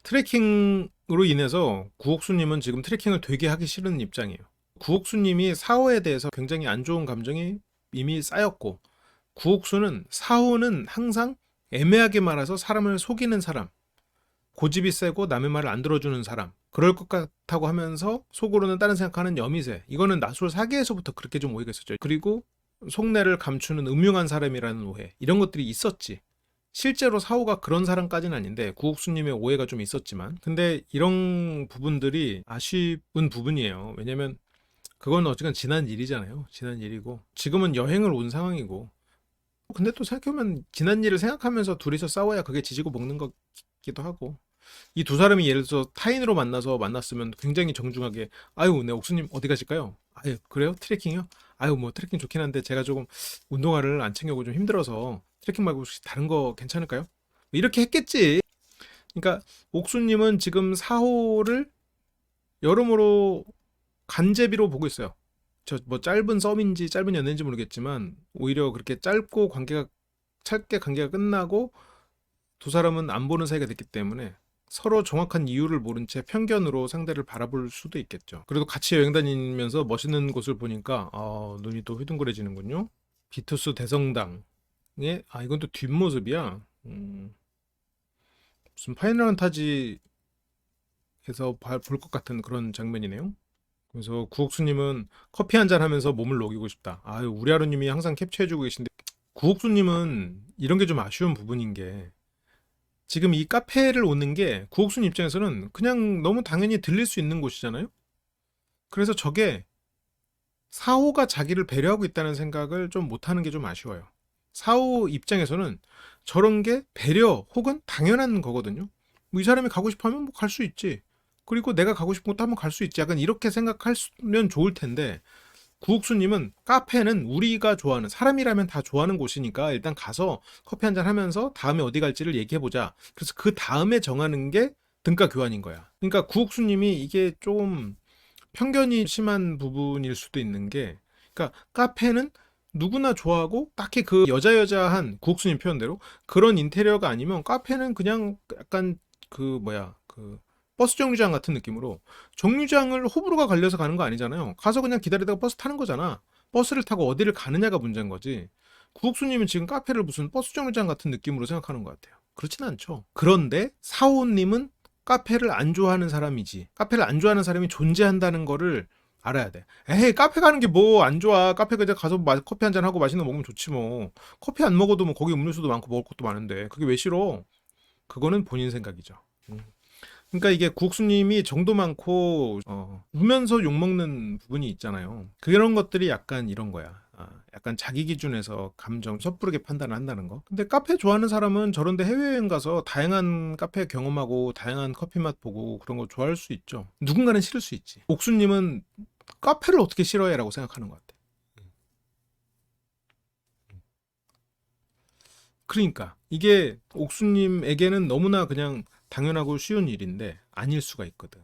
트래킹으로 인해서 구옥수님은 지금 트래킹을 되게 하기 싫은 입장이에요. 구옥수님이 사호에 대해서 굉장히 안 좋은 감정이 이미 쌓였고, 구옥수는 사호는 항상 애매하게 말해서 사람을 속이는 사람, 고집이 세고 남의 말을 안 들어주는 사람, 그럴 것 같다고 하면서 속으로는 다른 생각하는 여미새. 이거는 나솔 사기에서부터 그렇게 좀 오해가 있었죠. 그리고 속내를 감추는 음흉한 사람이라는 오해, 이런 것들이 있었지. 실제로 사호가 그런 사람까지는 아닌데 구옥수님의 오해가 좀 있었지만, 근데 이런 부분들이 아쉬운 부분이에요. 왜냐면 그건 어쨌든 지난 일이잖아요. 지난 일이고 지금은 여행을 온 상황이고, 근데 또 생각해보면 지난 일을 생각하면서 둘이서 싸워야 그게 지지고 볶는 거기도 하고, 이 두 사람이 예를 들어서 타인으로 만났으면 굉장히 정중하게, 아유, 네, 옥수님 어디 가실까요? 아유, 그래요? 트레킹이요? 아유, 뭐 트레킹 좋긴 한데 제가 조금 운동화를 안 챙겨오고 좀 힘들어서 트레킹 말고 혹시 다른 거 괜찮을까요? 뭐 이렇게 했겠지. 그러니까 옥수님은 지금 사호를 여러모로 간제비로 보고 있어요. 저 뭐 짧은 썸인지 짧은 연애인지 모르겠지만 오히려 그렇게 짧게 관계가 끝나고 두 사람은 안 보는 사이가 됐기 때문에 서로 정확한 이유를 모른 채 편견으로 상대를 바라볼 수도 있겠죠. 그래도 같이 여행 다니면서 멋있는 곳을 보니까 눈이 또 휘둥그레지는군요. 비투스 대성당의, 이건 또 뒷모습이야. 무슨 파이널 판타지에서 볼 것 같은 그런 장면이네요. 그래서 구옥수님은 커피 한잔 하면서 몸을 녹이고 싶다. 아유, 우리 하루님이 항상 캡처해주고 계신데, 구옥수님은 이런 게 좀 아쉬운 부분인 게, 지금 이 카페를 오는 게 구옥순 입장에서는 그냥 너무 당연히 들릴 수 있는 곳이잖아요. 그래서 저게 사호가 자기를 배려하고 있다는 생각을 좀 못하는 게 좀 아쉬워요. 사호 입장에서는 저런 게 배려 혹은 당연한 거거든요. 뭐 이 사람이 가고 싶어 하면 뭐 갈 수 있지. 그리고 내가 가고 싶은 것도 한번 갈 수 있지. 약간 이렇게 생각하면 좋을 텐데, 구옥수님은 카페는 우리가 좋아하는, 사람이라면 다 좋아하는 곳이니까 일단 가서 커피 한잔 하면서 다음에 어디 갈지를 얘기해보자. 그래서 그 다음에 정하는 게 등가 교환인 거야. 그러니까 구옥수님이 이게 좀 편견이 심한 부분일 수도 있는 게, 그러니까 카페는 누구나 좋아하고 딱히 그 여자여자한, 구옥수님 표현대로 그런 인테리어가 아니면 카페는 그냥 약간 그 버스 정류장 같은 느낌으로, 정류장을 호불호가 갈려서 가는 거 아니잖아요. 가서 그냥 기다리다가 버스 타는 거잖아. 버스를 타고 어디를 가느냐가 문제인 거지. 구옥수님은 지금 카페를 무슨 버스 정류장 같은 느낌으로 생각하는 것 같아요. 그렇진 않죠. 그런데 사오님은 카페를 안 좋아하는 사람이지. 카페를 안 좋아하는 사람이 존재한다는 거를 알아야 돼. 에이, 카페 가는 게 뭐 안 좋아. 카페 그냥 가서 커피 한잔 하고 맛있는 거 먹으면 좋지 뭐. 커피 안 먹어도 뭐 거기 음료수도 많고 먹을 것도 많은데 그게 왜 싫어? 그거는 본인 생각이죠. 음. 그러니까 이게 국수님이 정도 많고 울면서 욕먹는 부분이 있잖아요. 그런 것들이 약간 이런 거야. 약간 자기 기준에서 감정 섣부르게 판단을 한다는 거. 근데 카페 좋아하는 사람은 저런데 해외여행 가서 다양한 카페 경험하고 다양한 커피 맛 보고 그런 거 좋아할 수 있죠. 누군가는 싫을 수 있지. 옥수님은 카페를 어떻게 싫어해라고 생각하는 것 같아. 그러니까 이게 옥수님에게는 너무나 그냥 당연하고 쉬운 일인데 아닐 수가 있거든.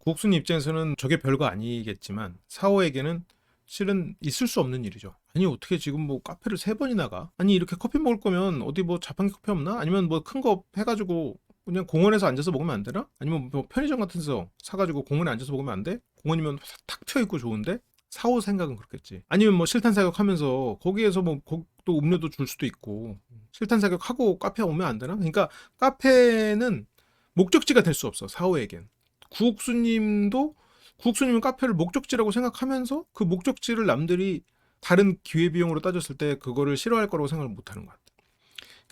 국순이 입장에서는 저게 별거 아니겠지만 사호에게는 실은 있을 수 없는 일이죠. 아니 어떻게 지금 뭐 카페를 세 번이나 가? 아니 이렇게 커피 먹을 거면 어디 뭐 자판기 커피 없나? 아니면 뭐 큰 거 해가지고 그냥 공원에서 앉아서 먹으면 안 되나? 아니면 뭐 편의점 같은 데서 사가지고 공원에 앉아서 먹으면 안 돼? 공원이면 탁 트여 있고 좋은데? 사호 생각은 그렇겠지. 아니면 뭐 실탄 사격하면서 거기에서 뭐 또 음료도 줄 수도 있고 실탄 사격하고 카페 오면 안 되나? 그러니까 카페는 목적지가 될 수 없어, 사호에겐. 구옥수님도, 구옥수님은 카페를 목적지라고 생각하면서 그 목적지를 남들이 다른 기회비용으로 따졌을 때 그거를 싫어할 거라고 생각을 못 하는 것 같아.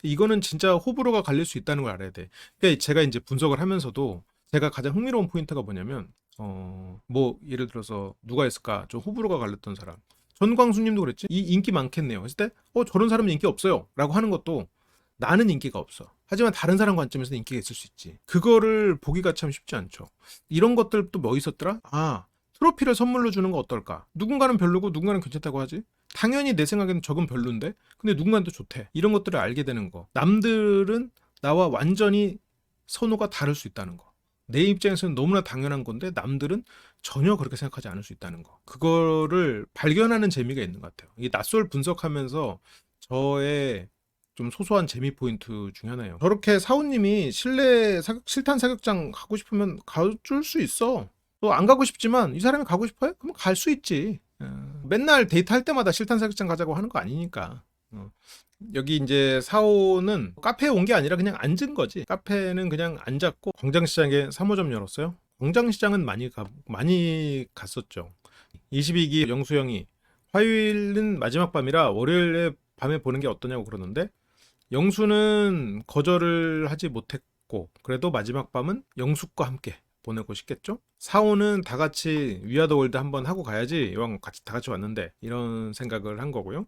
이거는 진짜 호불호가 갈릴 수 있다는 걸 알아야 돼. 그러니까 제가 이제 분석을 하면서도 제가 가장 흥미로운 포인트가 뭐냐면, 뭐 예를 들어서 누가 있을까? 좀 호불호가 갈렸던 사람. 전광수님도 그랬지. 이 인기 많겠네요. 했을 때, 저런 사람은 인기 없어요. 라고 하는 것도 나는 인기가 없어. 하지만 다른 사람 관점에서는 인기가 있을 수 있지. 그거를 보기가 참 쉽지 않죠. 이런 것들 또 뭐 있었더라? 트로피를 선물로 주는 거 어떨까? 누군가는 별로고 누군가는 괜찮다고 하지? 당연히 내 생각에는 저건 별론데? 근데 누군가는 또 좋대. 이런 것들을 알게 되는 거. 남들은 나와 완전히 선호가 다를 수 있다는 거. 내 입장에서는 너무나 당연한 건데 남들은 전혀 그렇게 생각하지 않을 수 있다는 거. 그거를 발견하는 재미가 있는 것 같아요. 이 낯설 분석하면서 저의 좀 소소한 재미 포인트 중에 하나예요. 저렇게 사우님이 실내 실탄 사격장 가고 싶으면 가줄 수 있어. 또 안 가고 싶지만 이 사람이 가고 싶어요? 그럼 갈 수 있지. 맨날 데이트할 때마다 실탄 사격장 가자고 하는 거 아니니까. 여기 이제 사오는 카페에 온 게 아니라 그냥 앉은 거지. 카페는 그냥 앉았고 광장시장에 3호점 열었어요. 광장시장은 많이 갔었죠. 22기 영수형이 화요일은 마지막 밤이라 월요일에 밤에 보는 게 어떠냐고 그러는데 영수는 거절을 하지 못했고 그래도 마지막 밤은 영숙과 함께 보내고 싶겠죠? 사오는 다 같이 위아더 월드 한번 하고 가야지 이왕 같이 다 같이 왔는데 이런 생각을 한 거고요.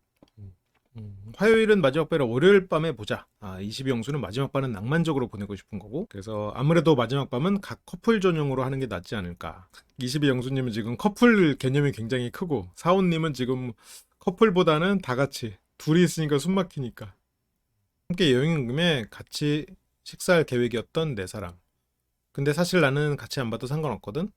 화요일은 마지막 밤이라 월요일 밤에 보자. 22영수는 마지막 밤은 낭만적으로 보내고 싶은 거고 그래서 아무래도 마지막 밤은 각 커플 전용으로 하는 게 낫지 않을까. 22영수님은 지금 커플 개념이 굉장히 크고 사오님은 지금 커플보다는 다 같이 둘이 있으니까 숨 막히니까 함께 여행 김에 같이 식사할 계획이었던 네 사람. 근데 사실 나는 같이 안 봐도 상관없거든.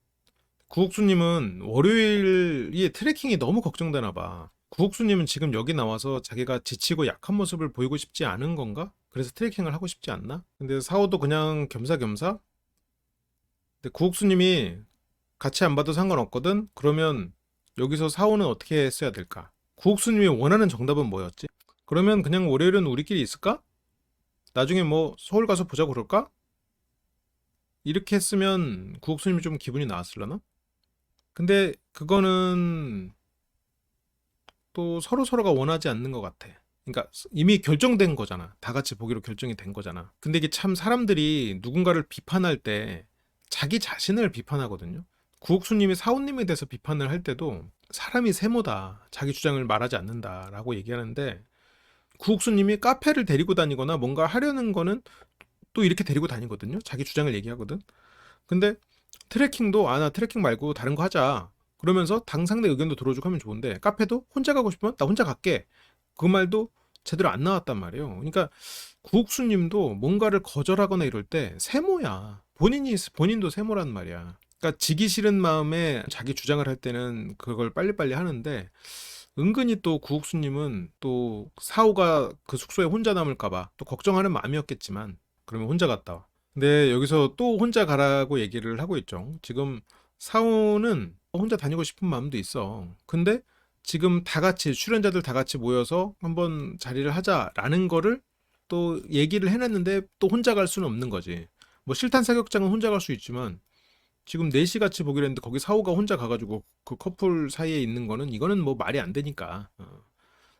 구옥수님은 월요일이 트래킹이 너무 걱정되나 봐. 구옥수님은 지금 여기 나와서 자기가 지치고 약한 모습을 보이고 싶지 않은 건가? 그래서 트래킹을 하고 싶지 않나? 근데 사오도 그냥 겸사겸사? 근데 구옥수님이 같이 안 봐도 상관없거든? 그러면 여기서 사오는 어떻게 했어야 될까? 구옥수님이 원하는 정답은 뭐였지? 그러면 그냥 월요일은 우리끼리 있을까? 나중에 뭐 서울 가서 보자고 그럴까? 이렇게 했으면 구옥수님이 좀 기분이 나았을려나? 근데 그거는 또 서로서로가 원하지 않는 것 같아. 그러니까 이미 결정된 거잖아. 다 같이 보기로 결정이 된 거잖아. 근데 이게 참 사람들이 누군가를 비판할 때 자기 자신을 비판하거든요. 구옥수님이 사원님에 대해서 비판을 할 때도 사람이 세모다. 자기 주장을 말하지 않는다라고 얘기하는데 구옥수님이 카페를 데리고 다니거나 뭔가 하려는 거는 또 이렇게 데리고 다니거든요. 자기 주장을 얘기하거든. 근데 트레킹도 나 트레킹 말고 다른 거 하자. 그러면서 당 상대 의견도 들어주고 하면 좋은데 카페도 혼자 가고 싶으면 나 혼자 갈게. 그 말도 제대로 안 나왔단 말이에요. 그러니까 구옥수님도 뭔가를 거절하거나 이럴 때 세모야. 본인도 세모란 말이야. 그러니까 지기 싫은 마음에 자기 주장을 할 때는 그걸 빨리빨리 하는데 은근히 또 구옥수님은 또 사오가 그 숙소에 혼자 남을까봐 또 걱정하는 마음이었겠지만 그러면 혼자 갔다 와. 근데 여기서 또 혼자 가라고 얘기를 하고 있죠. 지금 사오는 혼자 다니고 싶은 마음도 있어. 근데 지금 다 같이 출연자들 다 같이 모여서 한번 자리를 하자라는 거를 또 얘기를 해놨는데 또 혼자 갈 수는 없는 거지. 뭐 실탄 사격장은 혼자 갈 수 있지만 지금 4시 같이 보기로 했는데 거기 사오가 혼자 가가지고 그 커플 사이에 있는 거는 이거는 뭐 말이 안 되니까.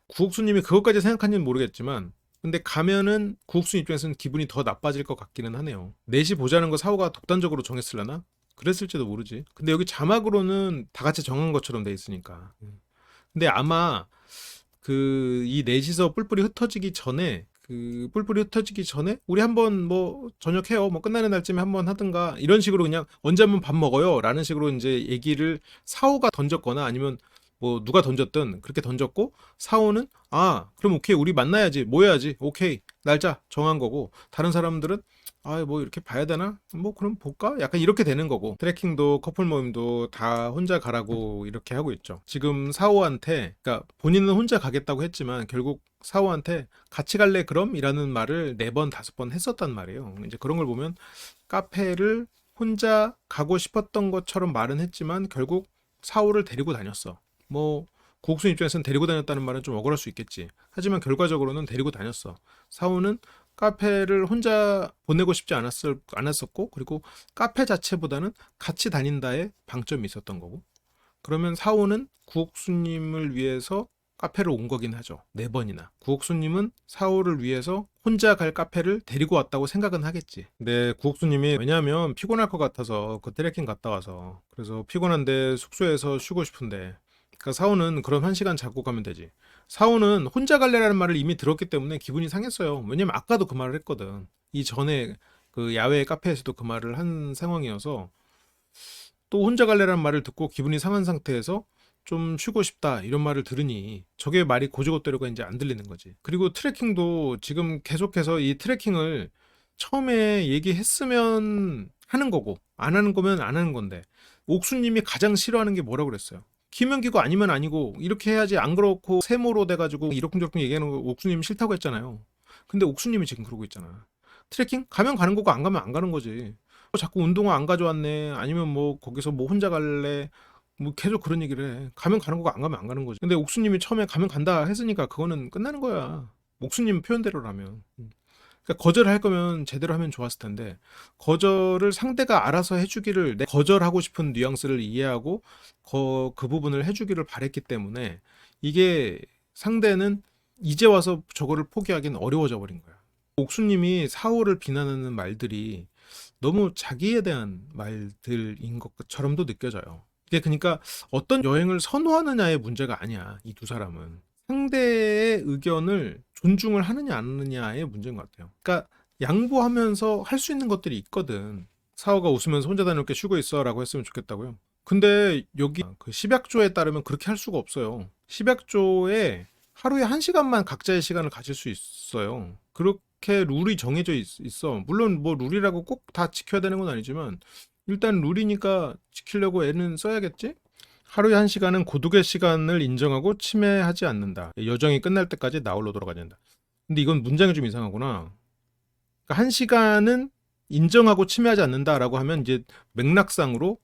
구옥수님이 그것까지 생각하는지는 모르겠지만 근데 가면은 구옥수 입장에서는 기분이 더 나빠질 것 같기는 하네요. 4시 보자는 거 사오가 독단적으로 정했을라나? 그랬을지도 모르지. 근데 여기 자막으로는 다 같이 정한 것처럼 돼 있으니까. 근데 아마 그 이 넷이서 뿔뿔이 흩어지기 전에 우리 한번 뭐 저녁해요. 뭐 끝나는 날쯤에 한번 하든가 이런 식으로 그냥 언제 한번 밥 먹어요. 라는 식으로 이제 얘기를 사오가 던졌거나 아니면 뭐 누가 던졌든 그렇게 던졌고 사오는 그럼 오케이 우리 만나야지 모여야지 오케이 날짜 정한 거고 다른 사람들은 뭐 이렇게 봐야 되나? 뭐 그럼 볼까? 약간 이렇게 되는 거고 트레킹도 커플 모임도 다 혼자 가라고 이렇게 하고 있죠. 지금 사오한테 그러니까 본인은 혼자 가겠다고 했지만 결국 사오한테 같이 갈래 그럼? 이라는 말을 4번 5번 했었단 말이에요. 이제 그런 걸 보면 카페를 혼자 가고 싶었던 것처럼 말은 했지만 결국 사오를 데리고 다녔어. 뭐 고옥순 입장에서는 데리고 다녔다는 말은 좀 억울할 수 있겠지. 하지만 결과적으로는 데리고 다녔어. 사오는 카페를 혼자 보내고 싶지 않았었고 그리고 카페 자체보다는 같이 다닌다에 방점이 있었던 거고 그러면 사오는 구옥수님을 위해서 카페를 온 거긴 하죠. 4번이나. 구옥수님은 사오를 위해서 혼자 갈 카페를 데리고 왔다고 생각은 하겠지. 근데 구옥수님이 왜냐하면 피곤할 것 같아서 그 트레킹 갔다 와서 그래서 피곤한데 숙소에서 쉬고 싶은데 그러니까 사오는 그럼 1시간 자고 가면 되지. 사오는 혼자 갈래라는 말을 이미 들었기 때문에 기분이 상했어요. 왜냐면 아까도 그 말을 했거든. 이 전에 그 야외 카페에서도 그 말을 한 상황이어서 또 혼자 갈래라는 말을 듣고 기분이 상한 상태에서 좀 쉬고 싶다 이런 말을 들으니 저게 말이 고지고대로가 이제 안 들리는 거지. 그리고 트레킹도 지금 계속해서 이 트레킹을 처음에 얘기했으면 하는 거고 안 하는 거면 안 하는 건데 옥수님이 가장 싫어하는 게 뭐라고 그랬어요? 김연기고 아니면 아니고 이렇게 해야지 안 그렇고 세모로 돼가지고 이러쿵저러쿵 얘기하는 거 옥수님 싫다고 했잖아요. 근데 옥수님이 지금 그러고 있잖아. 트레킹? 가면 가는 거고 안 가면 안 가는 거지. 자꾸 운동화 안 가져왔네. 아니면 뭐 거기서 뭐 혼자 갈래. 뭐 계속 그런 얘기를 해. 가면 가는 거고 안 가면 안 가는 거지. 근데 옥수님이 처음에 가면 간다 했으니까 그거는 끝나는 거야. 옥수님 표현대로라면. 그러니까 거절을 할 거면 제대로 하면 좋았을 텐데 거절을 상대가 알아서 해주기를 내 거절하고 싶은 뉘앙스를 이해하고 그 부분을 해주기를 바랬기 때문에 이게 상대는 이제 와서 저거를 포기하기는 어려워져 버린 거야. 옥수님이 사호를 비난하는 말들이 너무 자기에 대한 말들인 것처럼도 느껴져요. 이게 그러니까 어떤 여행을 선호하느냐의 문제가 아니야. 이 두 사람은 상대의 의견을 존중을 하느냐 안 하느냐의 문제인 것 같아요. 그러니까 양보하면서 할 수 있는 것들이 있거든. 사호가 웃으면서 혼자 다녀올게 쉬고 있어라고 했으면 좋겠다고요. 근데 여기 그 십약조에 따르면 그렇게 할 수가 없어요. 십약조에 하루에 1시간만 각자의 시간을 가질 수 있어요. 그렇게 룰이 정해져 있어. 물론 뭐 룰이라고 꼭 다 지켜야 되는 건 아니지만 일단 룰이니까 지키려고 애는 써야겠지? 하루에 1시간은 고독의 시간을 인정하고 침해하지 않는다. 여정이 끝날 때까지 나홀로 돌아가야 된다. 근데 이건 문장이 좀 이상하구나. 그러니까 1시간은 인정하고 침해하지 않는다라고 하면 이제 맥락상으로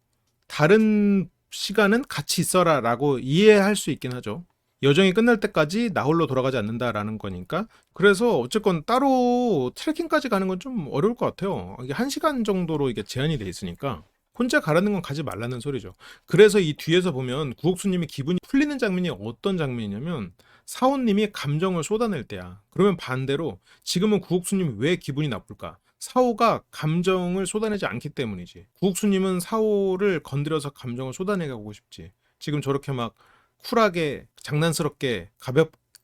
다른 시간은 같이 있어라라고 이해할 수 있긴 하죠. 여정이 끝날 때까지 나홀로 돌아가지 않는다라는 거니까. 그래서 어쨌건 따로 트레킹까지 가는 건 좀 어려울 것 같아요. 이게 1시간 정도로 이게 제한이 돼 있으니까 혼자 가라는 건 가지 말라는 소리죠. 그래서 이 뒤에서 보면 구옥수님이 기분이 풀리는 장면이 어떤 장면이냐면 사원님이 감정을 쏟아낼 때야. 그러면 반대로 지금은 구옥수님이 왜 기분이 나쁠까? 사오가 감정을 쏟아내지 않기 때문이지. 구옥수님은 사오를 건드려서 감정을 쏟아내고 싶지. 지금 저렇게 막 쿨하게 장난스럽게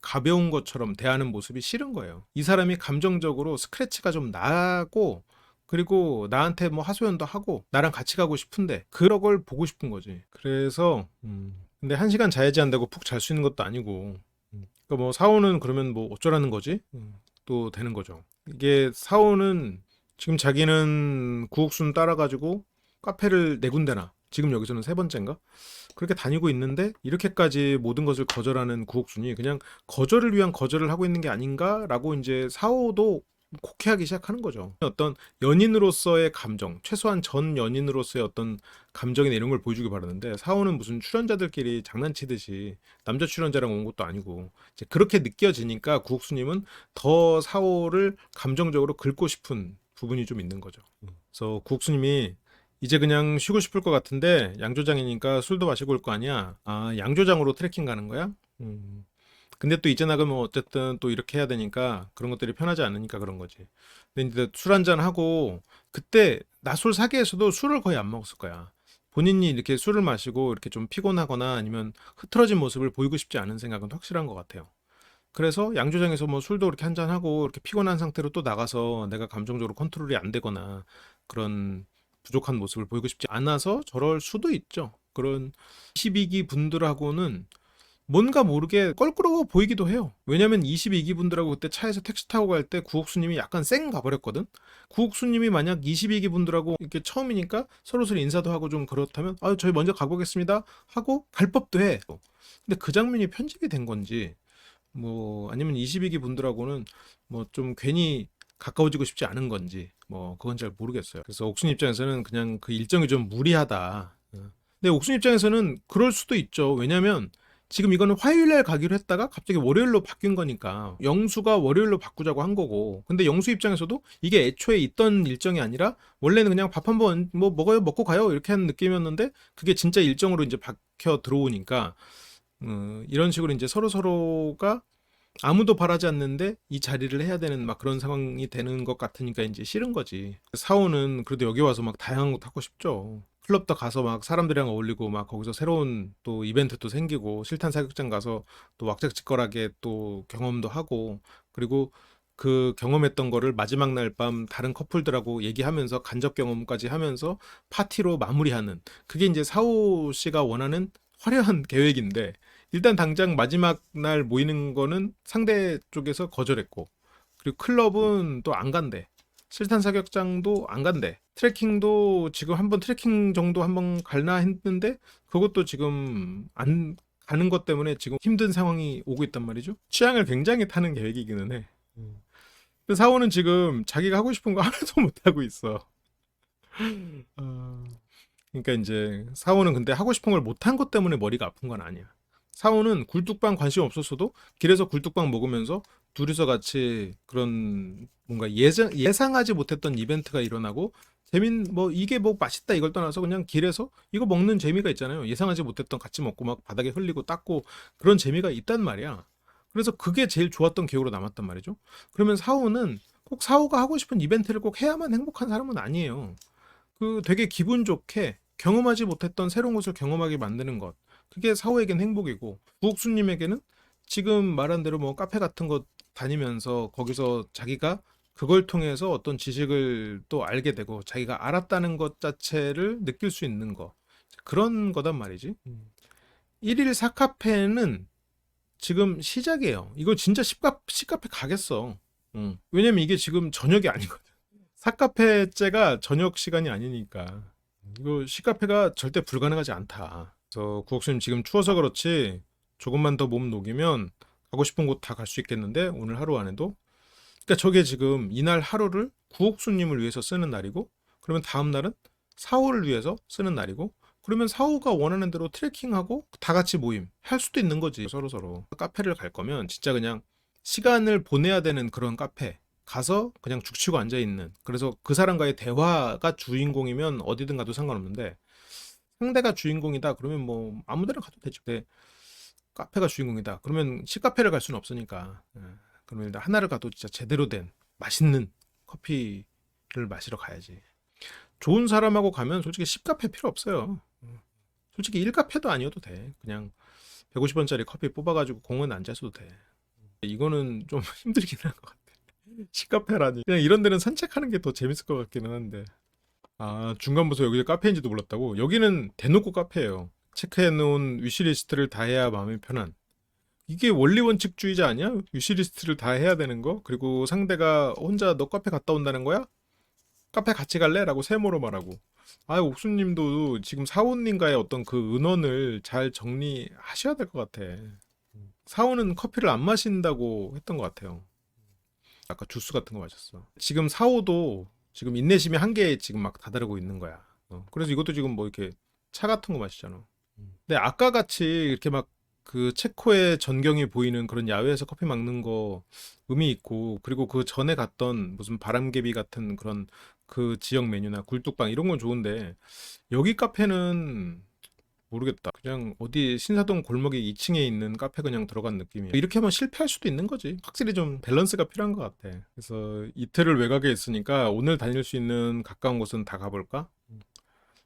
가벼운 것처럼 대하는 모습이 싫은 거예요. 이 사람이 감정적으로 스크래치가 좀 나고 그리고 나한테 뭐 하소연도 하고 나랑 같이 가고 싶은데 그런 걸 보고 싶은 거지. 그래서 근데 1시간 자야지 한다고 푹 잘 수 있는 것도 아니고 그러니까 뭐 사오는 그러면 뭐 어쩌라는 거지? 또 되는 거죠. 이게 사오는 지금 자기는 구옥순 따라가지고 카페를 4군데나 지금 여기서는 3번째인가? 그렇게 다니고 있는데 이렇게까지 모든 것을 거절하는 구옥순이 그냥 거절을 위한 거절을 하고 있는 게 아닌가라고 이제 사오도 곡해하기 시작하는 거죠. 어떤 연인으로서의 감정, 최소한 전 연인으로서의 어떤 감정이나 이런 걸 보여주기 바라는데 사오는 무슨 출연자들끼리 장난치듯이 남자 출연자랑 온 것도 아니고 이제 그렇게 느껴지니까 구옥수님은 더 사오를 감정적으로 긁고 싶은 부분이 좀 있는 거죠. 그래서 구옥수님이 이제 그냥 쉬고 싶을 것 같은데 양조장이니까 술도 마시고 올 거 아니야. 아, 양조장으로 트레킹 가는 거야? 근데 또 이제 나가면 어쨌든 또 이렇게 해야 되니까 그런 것들이 편하지 않으니까 그런 거지. 근데 이제 술 한잔 하고 그때 나솔 사기에서도 술을 거의 안 먹었을 거야. 본인이 이렇게 술을 마시고 이렇게 좀 피곤하거나 아니면 흐트러진 모습을 보이고 싶지 않은 생각은 확실한 것 같아요. 그래서 양조장에서 뭐 술도 이렇게 한잔 하고 이렇게 피곤한 상태로 또 나가서 내가 감정적으로 컨트롤이 안 되거나 그런 부족한 모습을 보이고 싶지 않아서 저럴 수도 있죠. 그런 22기 분들하고는 뭔가 모르게 껄끄러워 보이기도 해요. 왜냐면 22기 분들하고 그때 차에서 택시 타고 갈 때 구옥수님이 약간 쌩 가버렸거든. 구옥수님이 만약 22기 분들하고 이렇게 처음이니까 서로서로 인사도 하고 좀 그렇다면 아 저희 먼저 가보겠습니다 하고 갈 법도 해. 근데 그 장면이 편집이 된 건지 뭐 아니면 22기 분들하고는 뭐 좀 괜히 가까워지고 싶지 않은 건지 뭐 그건 잘 모르겠어요. 그래서 옥순 입장에서는 그냥 그 일정이 좀 무리하다. 근데 옥순 입장에서는 그럴 수도 있죠. 왜냐면 지금 이거는 화요일날 가기로 했다가 갑자기 월요일로 바뀐 거니까 영수가 월요일로 바꾸자고 한 거고 근데 영수 입장에서도 이게 애초에 있던 일정이 아니라 원래는 그냥 밥 한번 뭐 먹어요 먹고 가요 이렇게 하는 느낌이었는데 그게 진짜 일정으로 이제 박혀 들어오니까 이런 식으로 이제 서로 서로가 아무도 바라지 않는데 이 자리를 해야 되는 막 그런 상황이 되는 것 같으니까 이제 싫은 거지. 사오는 그래도 여기 와서 막 다양한 것도 하고 싶죠. 클럽도 가서 막 사람들이랑 어울리고 막 거기서 새로운 또 이벤트도 생기고 실탄 사격장 가서 또 왁작지껄하게 또 경험도 하고 그리고 그 경험했던 거를 마지막 날 밤 다른 커플들하고 얘기하면서 간접 경험까지 하면서 파티로 마무리하는 그게 이제 사오 씨가 원하는 화려한 계획인데 일단 당장 마지막 날 모이는 거는 상대 쪽에서 거절했고 그리고 클럽은 또 안 간대. 실탄 사격장도 안 간대. 트레킹도 지금 한번 트레킹 정도 한번 갈나 했는데 그것도 지금 안 가는 것 때문에 지금 힘든 상황이 오고 있단 말이죠. 취향을 굉장히 타는 계획이기는 해. 근데 사오는 지금 자기가 하고 싶은 거 하나도 못 하고 있어. 어, 그러니까 이제 사오는 근데 하고 싶은 걸 못한 것 때문에 머리가 아픈 건 아니야. 사오는 굴뚝빵 관심 없었어도 길에서 굴뚝빵 먹으면서 둘이서 같이 그런 뭔가 예상하지 못했던 이벤트가 일어나고 뭐 이게 뭐 맛있다 이걸 떠나서 그냥 길에서 이거 먹는 재미가 있잖아요. 예상하지 못했던 같이 먹고 막 바닥에 흘리고 닦고 그런 재미가 있단 말이야. 그래서 그게 제일 좋았던 기억으로 남았단 말이죠. 그러면 사오는 꼭 사오가 하고 싶은 이벤트를 꼭 해야만 행복한 사람은 아니에요. 그 되게 기분 좋게 경험하지 못했던 새로운 것을 경험하게 만드는 것. 그게 사후에겐 행복이고 부옥수님에게는 지금 말한 대로 뭐 카페 같은 거 다니면서 거기서 자기가 그걸 통해서 어떤 지식을 또 알게 되고 자기가 알았다는 것 자체를 느낄 수 있는 거. 그런 거단 말이지. 1일 4카페는 지금 시작이에요. 이거 진짜 시카페 가겠어. 왜냐면 이게 지금 저녁이 아니거든. 사카페째가 저녁 시간이 아니니까. 이거 시카페가 절대 불가능하지 않다. 그래서 구옥수님 지금 추워서 그렇지 조금만 더 몸 녹이면 가고 싶은 곳 다 갈 수 있겠는데 오늘 하루 안에도. 그러니까 저게 지금 이날 하루를 구옥수님을 위해서 쓰는 날이고 그러면 다음 날은 사오를 위해서 쓰는 날이고 그러면 사오가 원하는 대로 트레킹하고 다 같이 모임 할 수도 있는 거지. 서로서로 카페를 갈 거면 진짜 그냥 시간을 보내야 되는 그런 카페 가서 그냥 죽치고 앉아 있는, 그래서 그 사람과의 대화가 주인공이면 어디든 가도 상관없는데 상대가 주인공이다 그러면 뭐 아무 데나 가도 되죠. 근데 카페가 주인공이다 그러면 시카페를 갈 수는 없으니까 그러면 일단 하나를 가도 진짜 제대로 된 맛있는 커피를 마시러 가야지. 좋은 사람하고 가면 솔직히 10카페 필요 없어요. 솔직히 1카페도 아니어도 돼. 그냥 150원짜리 커피 뽑아가지고 공원 앉아 있어도 돼. 이거는 좀 힘들긴 한 것 같아. 시카페라니. 그냥 이런 데는 산책하는 게 더 재밌을 것 같기는 한데. 아, 중간 보서 여기 카페인지도 몰랐다고? 여기는 대놓고 카페예요. 체크해놓은 위시리스트를 다 해야 마음이 편한. 이게 원리 원칙주의자 아니야? 위시리스트를 다 해야 되는 거? 그리고 상대가 혼자 너 카페 갔다 온다는 거야? 카페 같이 갈래? 라고 세모로 말하고. 아, 옥수님도 지금 사원님과의 어떤 그 은원을 잘 정리하셔야 될 것 같아. 사원은 커피를 안 마신다고 했던 것 같아요. 아까 주스 같은 거 마셨어. 지금 사오도 지금 인내심이 한계에 지금 막 다다르고 있는 거야. 그래서 이것도 지금 뭐 이렇게 차 같은 거 마시잖아. 근데 아까 같이 이렇게 막 그 체코의 전경이 보이는 그런 야외에서 커피 막는 거 의미 있고, 그리고 그 전에 갔던 무슨 바람개비 같은 그런 그 지역 메뉴나 굴뚝방 이런 건 좋은데 여기 카페는 모르겠다. 그냥 어디 신사동 골목에 2층에 있는 카페 그냥 들어간 느낌이야. 이렇게 하면 실패할 수도 있는 거지. 확실히 좀 밸런스가 필요한 것 같아. 그래서 이틀을 외곽에 있으니까 오늘 다닐 수 있는 가까운 곳은 다 가볼까?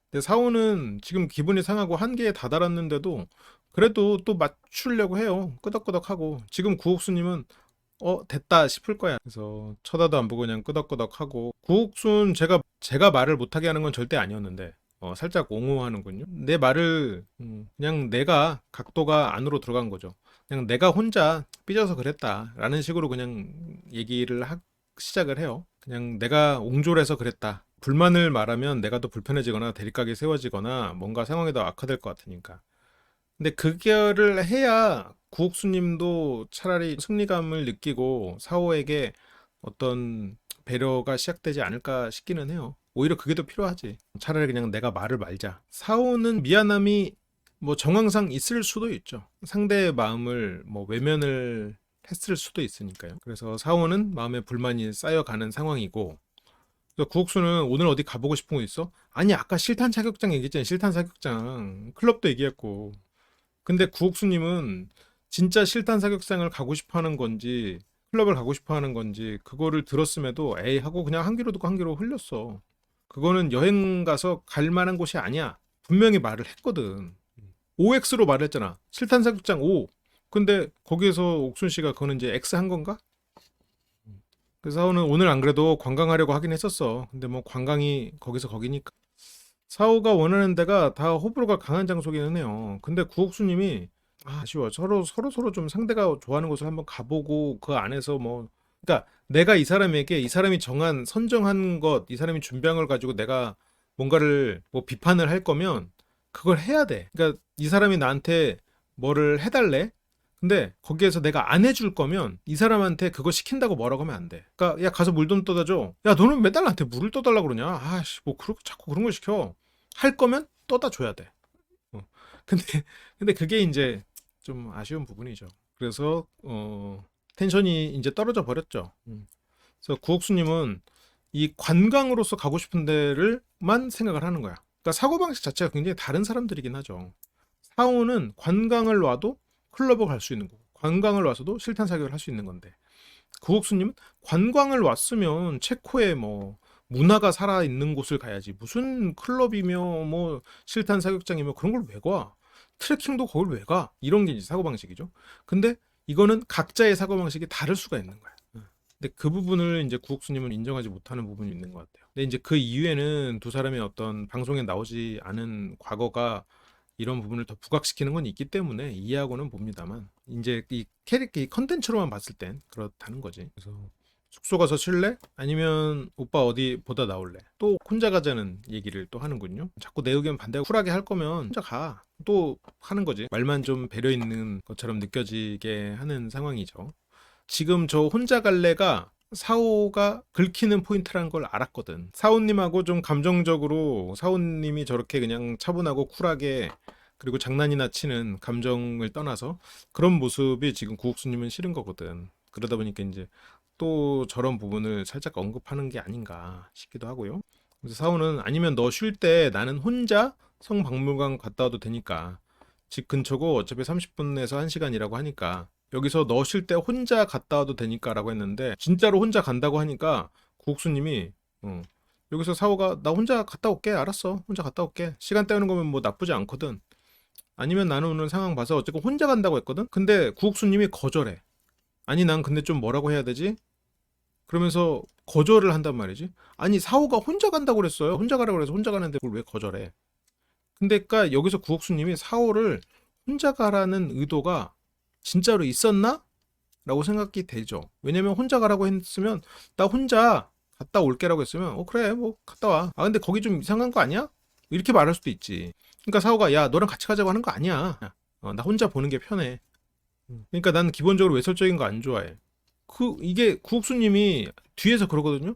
근데 사오는 지금 기분이 상하고 한계에 다다랐는데도 그래도 또 맞추려고 해요. 끄덕끄덕하고. 지금 구옥수님은 됐다 싶을 거야. 그래서 쳐다도 안 보고 그냥 끄덕끄덕하고. 구옥순 제가 말을 못하게 하는 건 절대 아니었는데 살짝 옹호하는군요. 내 말을 그냥 내가 각도가 안으로 들어간 거죠. 그냥 내가 혼자 삐져서 그랬다라는 식으로 그냥 시작을 해요. 그냥 내가 옹졸해서 그랬다. 불만을 말하면 내가 더 불편해지거나 대립각이 세워지거나 뭔가 상황이 더 악화될 것 같으니까. 근데 그거를 해야 구옥수님도 차라리 승리감을 느끼고 사오에게 어떤 배려가 시작되지 않을까 싶기는 해요. 오히려 그게 더 필요하지. 차라리 그냥 내가 말을 말자. 사오는 미안함이 뭐 정황상 있을 수도 있죠. 상대의 마음을 뭐 외면을 했을 수도 있으니까요. 그래서 사오는 마음에 불만이 쌓여가는 상황이고, 그래서 구옥수는 오늘 어디 가보고 싶은 거 있어? 아니, 아까 실탄 사격장 얘기했잖아. 실탄 사격장 클럽도 얘기했고. 근데 구옥수님은 진짜 실탄 사격장을 가고 싶어 하는 건지 클럽을 가고 싶어 하는 건지 그거를 들었음에도 에이 하고 그냥 한 귀로 듣고 한 귀로 흘렸어. 그거는 여행 가서 갈 만한 곳이 아니야. 분명히 말을 했거든. OX로 말을 했잖아. 실탄 사격장 O. 근데 거기에서 옥순 씨가 그거는 이제 X 한 건가? 그래서 오늘 안 그래도 관광하려고 하긴 했었어. 근데 뭐 관광이 거기서 거기니까. 사오가 원하는 데가 다 호불호가 강한 장소기는 해요. 근데 구옥수님이 아쉬워. 서로 좀 상대가 좋아하는 곳을 한번 가보고 그 안에서 뭐, 그러니까 내가 이 사람에게 이 사람이 선정한 것, 이 사람이 준비한 걸 가지고 내가 뭔가를 뭐 비판을 할 거면 그걸 해야 돼. 그러니까 이 사람이 나한테 뭐를 해달래? 근데 거기에서 내가 안 해줄 거면 이 사람한테 그거 시킨다고 뭐라고 하면 안 돼. 그러니까 야 가서 물 좀 떠다 줘. 야 너는 맨날 나한테 물을 떠달라 그러냐. 아씨 뭐 자꾸 그런 걸 시켜. 할 거면 떠다 줘야 돼. 어. 근데 근데 그게 이제 좀 아쉬운 부분이죠. 그래서 텐션이 이제 떨어져 버렸죠. 그래서 구옥수님은 이 관광으로서 가고 싶은 데를만 생각을 하는 거야. 그러니까 사고방식 자체가 굉장히 다른 사람들이긴 하죠. 사오는 관광을 와도 클럽을 갈 수 있는 거고, 관광을 와서도 실탄 사격을 할 수 있는 건데, 구옥수님은 관광을 왔으면 체코에 뭐 문화가 살아 있는 곳을 가야지. 무슨 클럽이며 뭐 실탄 사격장이며 그런 걸 왜 가? 트레킹도 거길 왜 가? 이런 게 이제 사고방식이죠. 근데 이거는 각자의 사고방식이 다를 수가 있는 거야. 근데 그 부분을 이제 구옥수님은 인정하지 못하는 부분이 있는 것 같아요. 근데 이제 그 이후에는 두 사람의 어떤 방송에 나오지 않은 과거가 이런 부분을 더 부각시키는 건 있기 때문에 이해하고는 봅니다만 이제 이 캐릭터 이 컨텐츠로만 봤을 땐 그렇다는 거지. 그래서 숙소 가서 쉴래? 아니면 오빠 어디 보다 나올래? 또 혼자 가자는 얘기를 또 하는군요. 자꾸 내 의견 반대하고 쿨하게 할 거면 혼자 가. 또 하는 거지. 말만 좀 배려 있는 것처럼 느껴지게 하는 상황이죠. 지금 저 혼자 갈래가 사오가 긁히는 포인트라는 걸 알았거든. 사오님하고 좀 감정적으로 사오님이 저렇게 그냥 차분하고 쿨하게 그리고 장난이나 치는 감정을 떠나서 그런 모습이 지금 구옥수님은 싫은 거거든. 그러다 보니까 이제 또 저런 부분을 살짝 언급하는 게 아닌가 싶기도 하고요. 그래서 사오는 아니면 너 쉴 때 나는 혼자 성박물관 갔다 와도 되니까 집 근처고 어차피 30분에서 1시간이라고 하니까 여기서 너 쉴 때 혼자 갔다 와도 되니까라고 했는데 진짜로 혼자 간다고 하니까 구옥수님이 여기서 사오가 나 혼자 갔다 올게 알았어 혼자 갔다 올게 시간 때우는 거면 뭐 나쁘지 않거든 아니면 나는 오늘 상황 봐서 어쨌건 혼자 간다고 했거든 근데 구옥수님이 거절해 아니 난 근데 좀 뭐라고 해야 되지 그러면서 거절을 한단 말이지 아니 사오가 혼자 간다고 그랬어요 혼자 가라고 그래서 혼자 가는데 그걸 왜 거절해 근데 그러니까 여기서 구옥수님이 사오를 혼자 가라는 의도가 진짜로 있었나? 라고 생각이 되죠. 왜냐면 혼자 가라고 했으면 나 혼자 갔다 올게라고 했으면 그래 뭐 갔다 와. 아 근데 거기 좀 이상한 거 아니야? 이렇게 말할 수도 있지. 그러니까 사오가 야 너랑 같이 가자고 하는 거 아니야. 나 혼자 보는 게 편해. 그러니까 난 기본적으로 외설적인 거 안 좋아해. 이게 구옥수님이 뒤에서 그러거든요.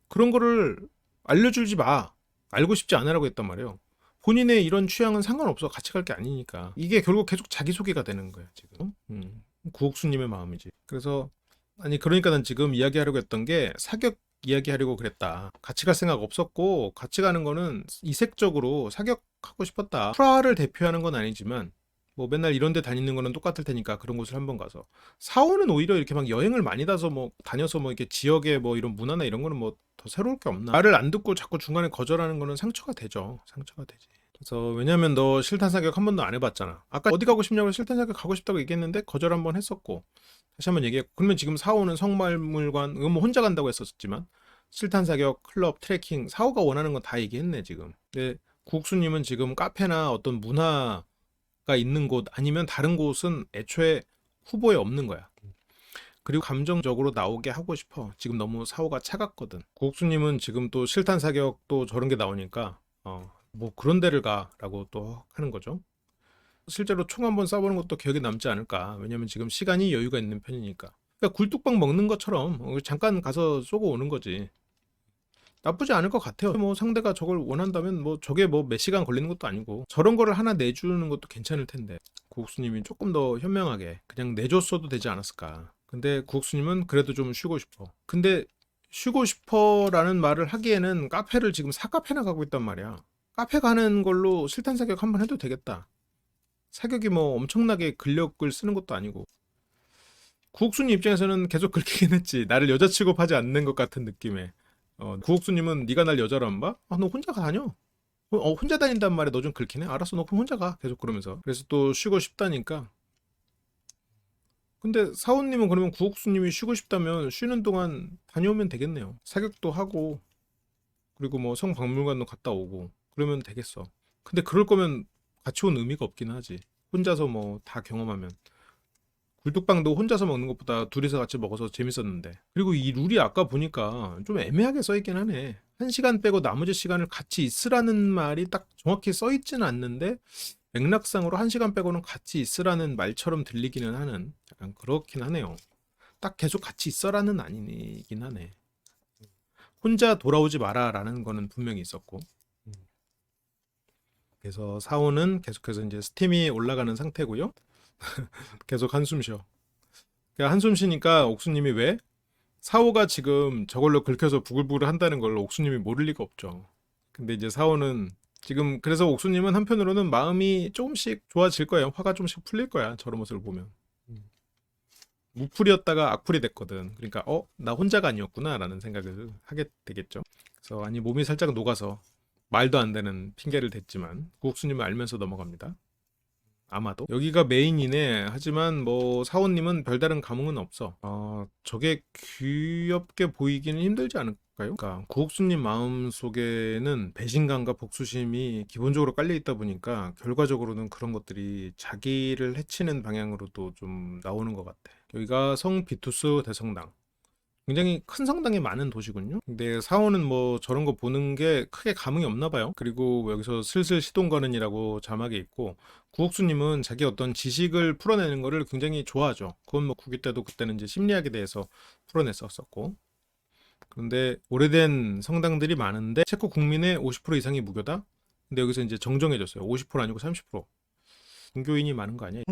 그런 거를 알려주지 마. 알고 싶지 않으라고 했단 말이에요. 본인의 이런 취향은 상관없어. 같이 갈 게 아니니까. 이게 결국 계속 자기소개가 되는 거야, 지금. 구옥수님의 마음이지. 그래서, 아니, 그러니까 난 지금 이야기하려고 했던 게 사격 이야기하려고 그랬다. 같이 갈 생각 없었고, 같이 가는 거는 이색적으로 사격하고 싶었다. 프라하를 대표하는 건 아니지만, 뭐 맨날 이런 데 다니는 거는 똑같을 테니까 그런 곳을 한번 가서 사오는 오히려 이렇게 막 여행을 많이 다서 뭐 다녀서 뭐 이렇게 지역의 뭐 이런 문화나 이런 거는 뭐 더 새로울 게 없나 말을 안 듣고 자꾸 중간에 거절하는 거는 상처가 되죠 상처가 되지 그래서 왜냐면 너 실탄 사격 한 번도 안 해봤잖아 아까 어디 가고 싶냐고 실탄 사격 가고 싶다고 얘기했는데 거절 한 번 했었고 다시 한번 얘기했고 그러면 지금 사오는 성말물관 이건 뭐 혼자 간다고 했었지만 실탄 사격 클럽 트레킹 사오가 원하는 건 다 얘기했네 지금 근데 국수님은 지금 카페나 어떤 문화 가 있는 곳 아니면 다른 곳은 애초에 후보에 없는 거야. 그리고 감정적으로 나오게 하고 싶어. 지금 너무 사고가 차갑거든. 구옥수님은 지금 또 실탄 사격 또 저런 게 나오니까 뭐 그런 데를 가라고 또 하는 거죠. 실제로 총 한번 쏴보는 것도 기억에 남지 않을까. 왜냐면 지금 시간이 여유가 있는 편이니까. 그러니까 굴뚝빵 먹는 것처럼 잠깐 가서 쏘고 오는 거지. 나쁘지 않을 것 같아요. 뭐 상대가 저걸 원한다면 뭐 저게 뭐 몇 시간 걸리는 것도 아니고 저런 거를 하나 내주는 것도 괜찮을 텐데 구옥수님이 조금 더 현명하게 그냥 내줬어도 되지 않았을까. 근데 구옥수님은 그래도 좀 쉬고 싶어. 근데 쉬고 싶어라는 말을 하기에는 카페를 지금 사카페나 가고 있단 말이야. 카페 가는 걸로 실탄 사격 한번 해도 되겠다. 사격이 뭐 엄청나게 근력을 쓰는 것도 아니고 구옥수님 입장에서는 계속 긁히긴 했지. 나를 여자 취급하지 않는 것 같은 느낌에. 구옥수님은 네가 날 여자로 안 봐? 너 혼자 다녀. 혼자 다닌단 말에 너 좀 긁히네? 알았어, 너 그럼 혼자 가. 계속 그러면서. 그래서 또 쉬고 싶다니까. 근데 사원님은 그러면 구옥수님이 쉬고 싶다면 쉬는 동안 다녀오면 되겠네요. 사격도 하고, 그리고 뭐 성박물관도 갔다 오고, 그러면 되겠어. 근데 그럴 거면 같이 온 의미가 없긴 하지. 혼자서 뭐 다 경험하면. 굴뚝빵도 혼자서 먹는 것보다 둘이서 같이 먹어서 재밌었는데. 그리고 이 룰이 아까 보니까 좀 애매하게 써있긴 하네. 1시간 빼고 나머지 시간을 같이 있으라는 말이 딱 정확히 써있지는 않는데 맥락상으로 1시간 빼고는 같이 있으라는 말처럼 들리기는 하는 약간 그렇긴 하네요. 딱 계속 같이 있어라는 아니긴 하네. 혼자 돌아오지 마라라는 거는 분명히 있었고. 그래서 사오는 계속해서 이제 스팀이 올라가는 상태고요. 계속 한숨 쉬어. 그러니까 한숨 쉬니까 옥수님이 왜? 사오가 지금 저걸로 긁혀서 부글부글 한다는 걸 옥수님이 모를 리가 없죠. 근데 이제 사오는 지금 그래서 옥수님은 한편으로는 마음이 조금씩 좋아질 거예요. 화가 조금씩 풀릴 거야. 저런 모습을 보면. 무풀이었다가 악풀이 됐거든. 그러니까 나 혼자가 아니었구나라는 생각을 하게 되겠죠. 그래서 아니 몸이 살짝 녹아서 말도 안 되는 핑계를 댔지만 구옥수님은 알면서 넘어갑니다. 아마도 여기가 메인이네. 하지만 뭐 사원님은 별다른 감흥은 없어. 저게 귀엽게 보이기는 힘들지 않을까요? 그러니까 구옥수님 마음 속에는 배신감과 복수심이 기본적으로 깔려 있다 보니까 결과적으로는 그런 것들이 자기를 해치는 방향으로도 좀 나오는 것 같아. 여기가 성 비투스 대성당. 굉장히 큰 성당이 많은 도시군요. 근데 사원은 뭐 저런 거 보는 게 크게 감흥이 없나 봐요. 그리고 여기서 슬슬 시동 거는이라고 자막에 있고 구옥수님은 자기 어떤 지식을 풀어내는 거를 굉장히 좋아하죠. 그건 뭐 국기 때도 그때는 이제 심리학에 대해서 풀어냈었고. 그런데 오래된 성당들이 많은데 체코 국민의 50% 이상이 무교다. 근데 여기서 이제 정정해졌어요. 50% 아니고 30%. 종교인이 많은 거 아니야?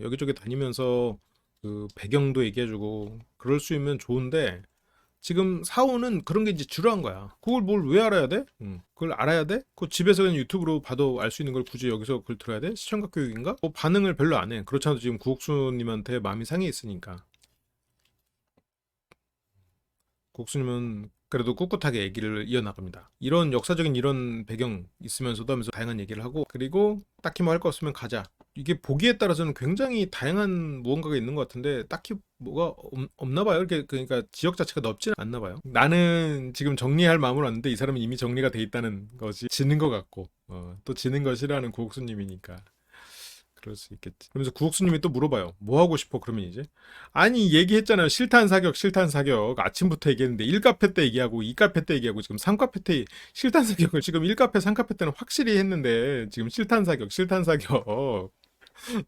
여기저기 다니면서 그 배경도 얘기해주고 그럴 수 있으면 좋은데 지금 사오는 그런 게 이제 지루한 거야. 그걸 뭘 왜 알아야 돼? 그걸 알아야 돼? 그 집에서 그냥 유튜브로 봐도 알 수 있는 걸 굳이 여기서 그걸 들어야 돼? 시청각 교육인가? 뭐 반응을 별로 안 해. 그렇잖아도 지금 구옥수님한테 마음이 상해 있으니까. 국수님은 그래도 꿋꿋하게 얘기를 이어나갑니다. 이런 역사적인 이런 배경 있으면서도 하면서 다양한 얘기를 하고 그리고 딱히 뭐 할 거 없으면 가자. 이게 보기에 따라서는 굉장히 다양한 무언가가 있는 것 같은데 딱히 뭐가 없나 봐요. 이렇게 그러니까 지역 자체가 넓지는 않나 봐요. 나는 지금 정리할 마음으로 왔는데 이 사람은 이미 정리가 돼 있다는 것이 지는 것 같고 또 지는 걸 싫어하는 구옥수님이니까 그럴 수 있겠지. 그러면서 구옥수님이 또 물어봐요. 뭐 하고 싶어? 그러면 이제 아니 얘기했잖아요. 실탄 사격, 실탄 사격. 아침부터 얘기했는데 1카페 때 얘기하고 2카페 때 얘기하고 지금 3카페 때 실탄 사격을 지금 1카페, 3카페 때는 확실히 했는데 지금 실탄 사격, 실탄 사격.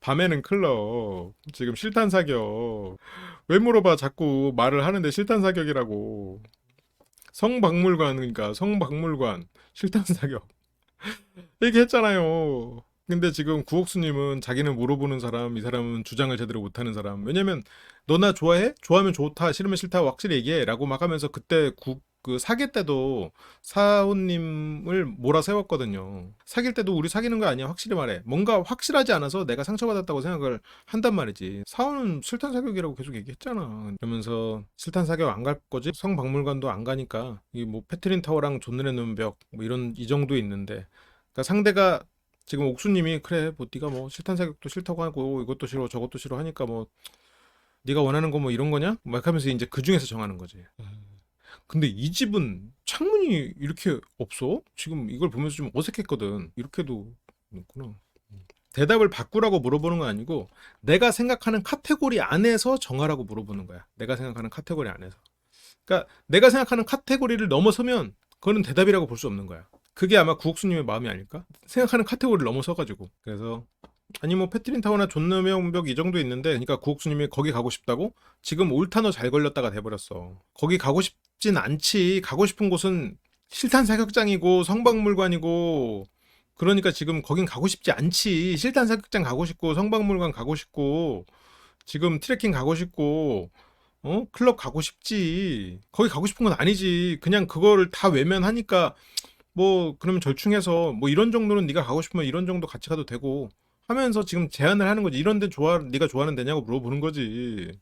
밤에는 클럽. 지금 실탄 사격. 왜 물어봐? 자꾸 말을 하는데 실탄 사격이라고. 성박물관 그러니까 성박물관 실탄 사격. 얘기했잖아요. 근데 지금 구옥수님은 자기는 물어보는 사람, 이 사람은 주장을 제대로 못하는 사람. 왜냐면 너나 좋아해? 좋아하면 좋다, 싫으면 싫다 확실히 얘기해라고 막 하면서 그때 그 사귈 때도 사호님을 몰아세웠거든요. 사귈 때도 우리 사귀는 거 아니야? 확실히 말해. 뭔가 확실하지 않아서 내가 상처받았다고 생각을 한단 말이지. 사호는 실탄 사격이라고 계속 얘기했잖아. 그러면서 실탄 사격 안 갈 거지? 성박물관도 안 가니까 이 뭐 페트린 타워랑 존눈에 놓은 벽 뭐 이런 이 정도 있는데. 그러니까 상대가 지금 옥수님이 그래 뭐 네가 뭐 실탄 사격도 싫다고 하고 이것도 싫어 저것도 싫어 하니까 뭐 네가 원하는 거 뭐 이런 거냐? 막 하면서 이제 그 중에서 정하는 거지. 근데 이 집은 창문이 이렇게 없어? 지금 이걸 보면서 좀 어색했거든. 이렇게도 있구나. 대답을 바꾸라고 물어보는 건 아니고 내가 생각하는 카테고리 안에서 정하라고 물어보는 거야. 내가 생각하는 카테고리 안에서. 그러니까 내가 생각하는 카테고리를 넘어서면 그거는 대답이라고 볼 수 없는 거야. 그게 아마 구옥수님의 마음이 아닐까? 생각하는 카테고리를 넘어서가지고. 그래서 아니 뭐 패트린 타워나 존노명벽 이 정도 있는데 그러니까 구옥수님이 거기 가고 싶다고? 지금 올타너 잘 걸렸다가 돼버렸어. 거기 가고 싶진 않지. 가고 싶은 곳은 실탄 사격장이고 성박물관이고 그러니까 지금 거긴 가고 싶지 않지. 실탄 사격장 가고 싶고 성박물관 가고 싶고 지금 트레킹 가고 싶고 클럽 가고 싶지. 거기 가고 싶은 건 아니지. 그냥 그거를 다 외면하니까 뭐 그러면 절충해서 뭐 이런 정도는 네가 가고 싶으면 이런 정도 같이 가도 되고 하면서 지금 제안을 하는 거지. 이런 데 네가 좋아하는 데냐고 물어보는 거지.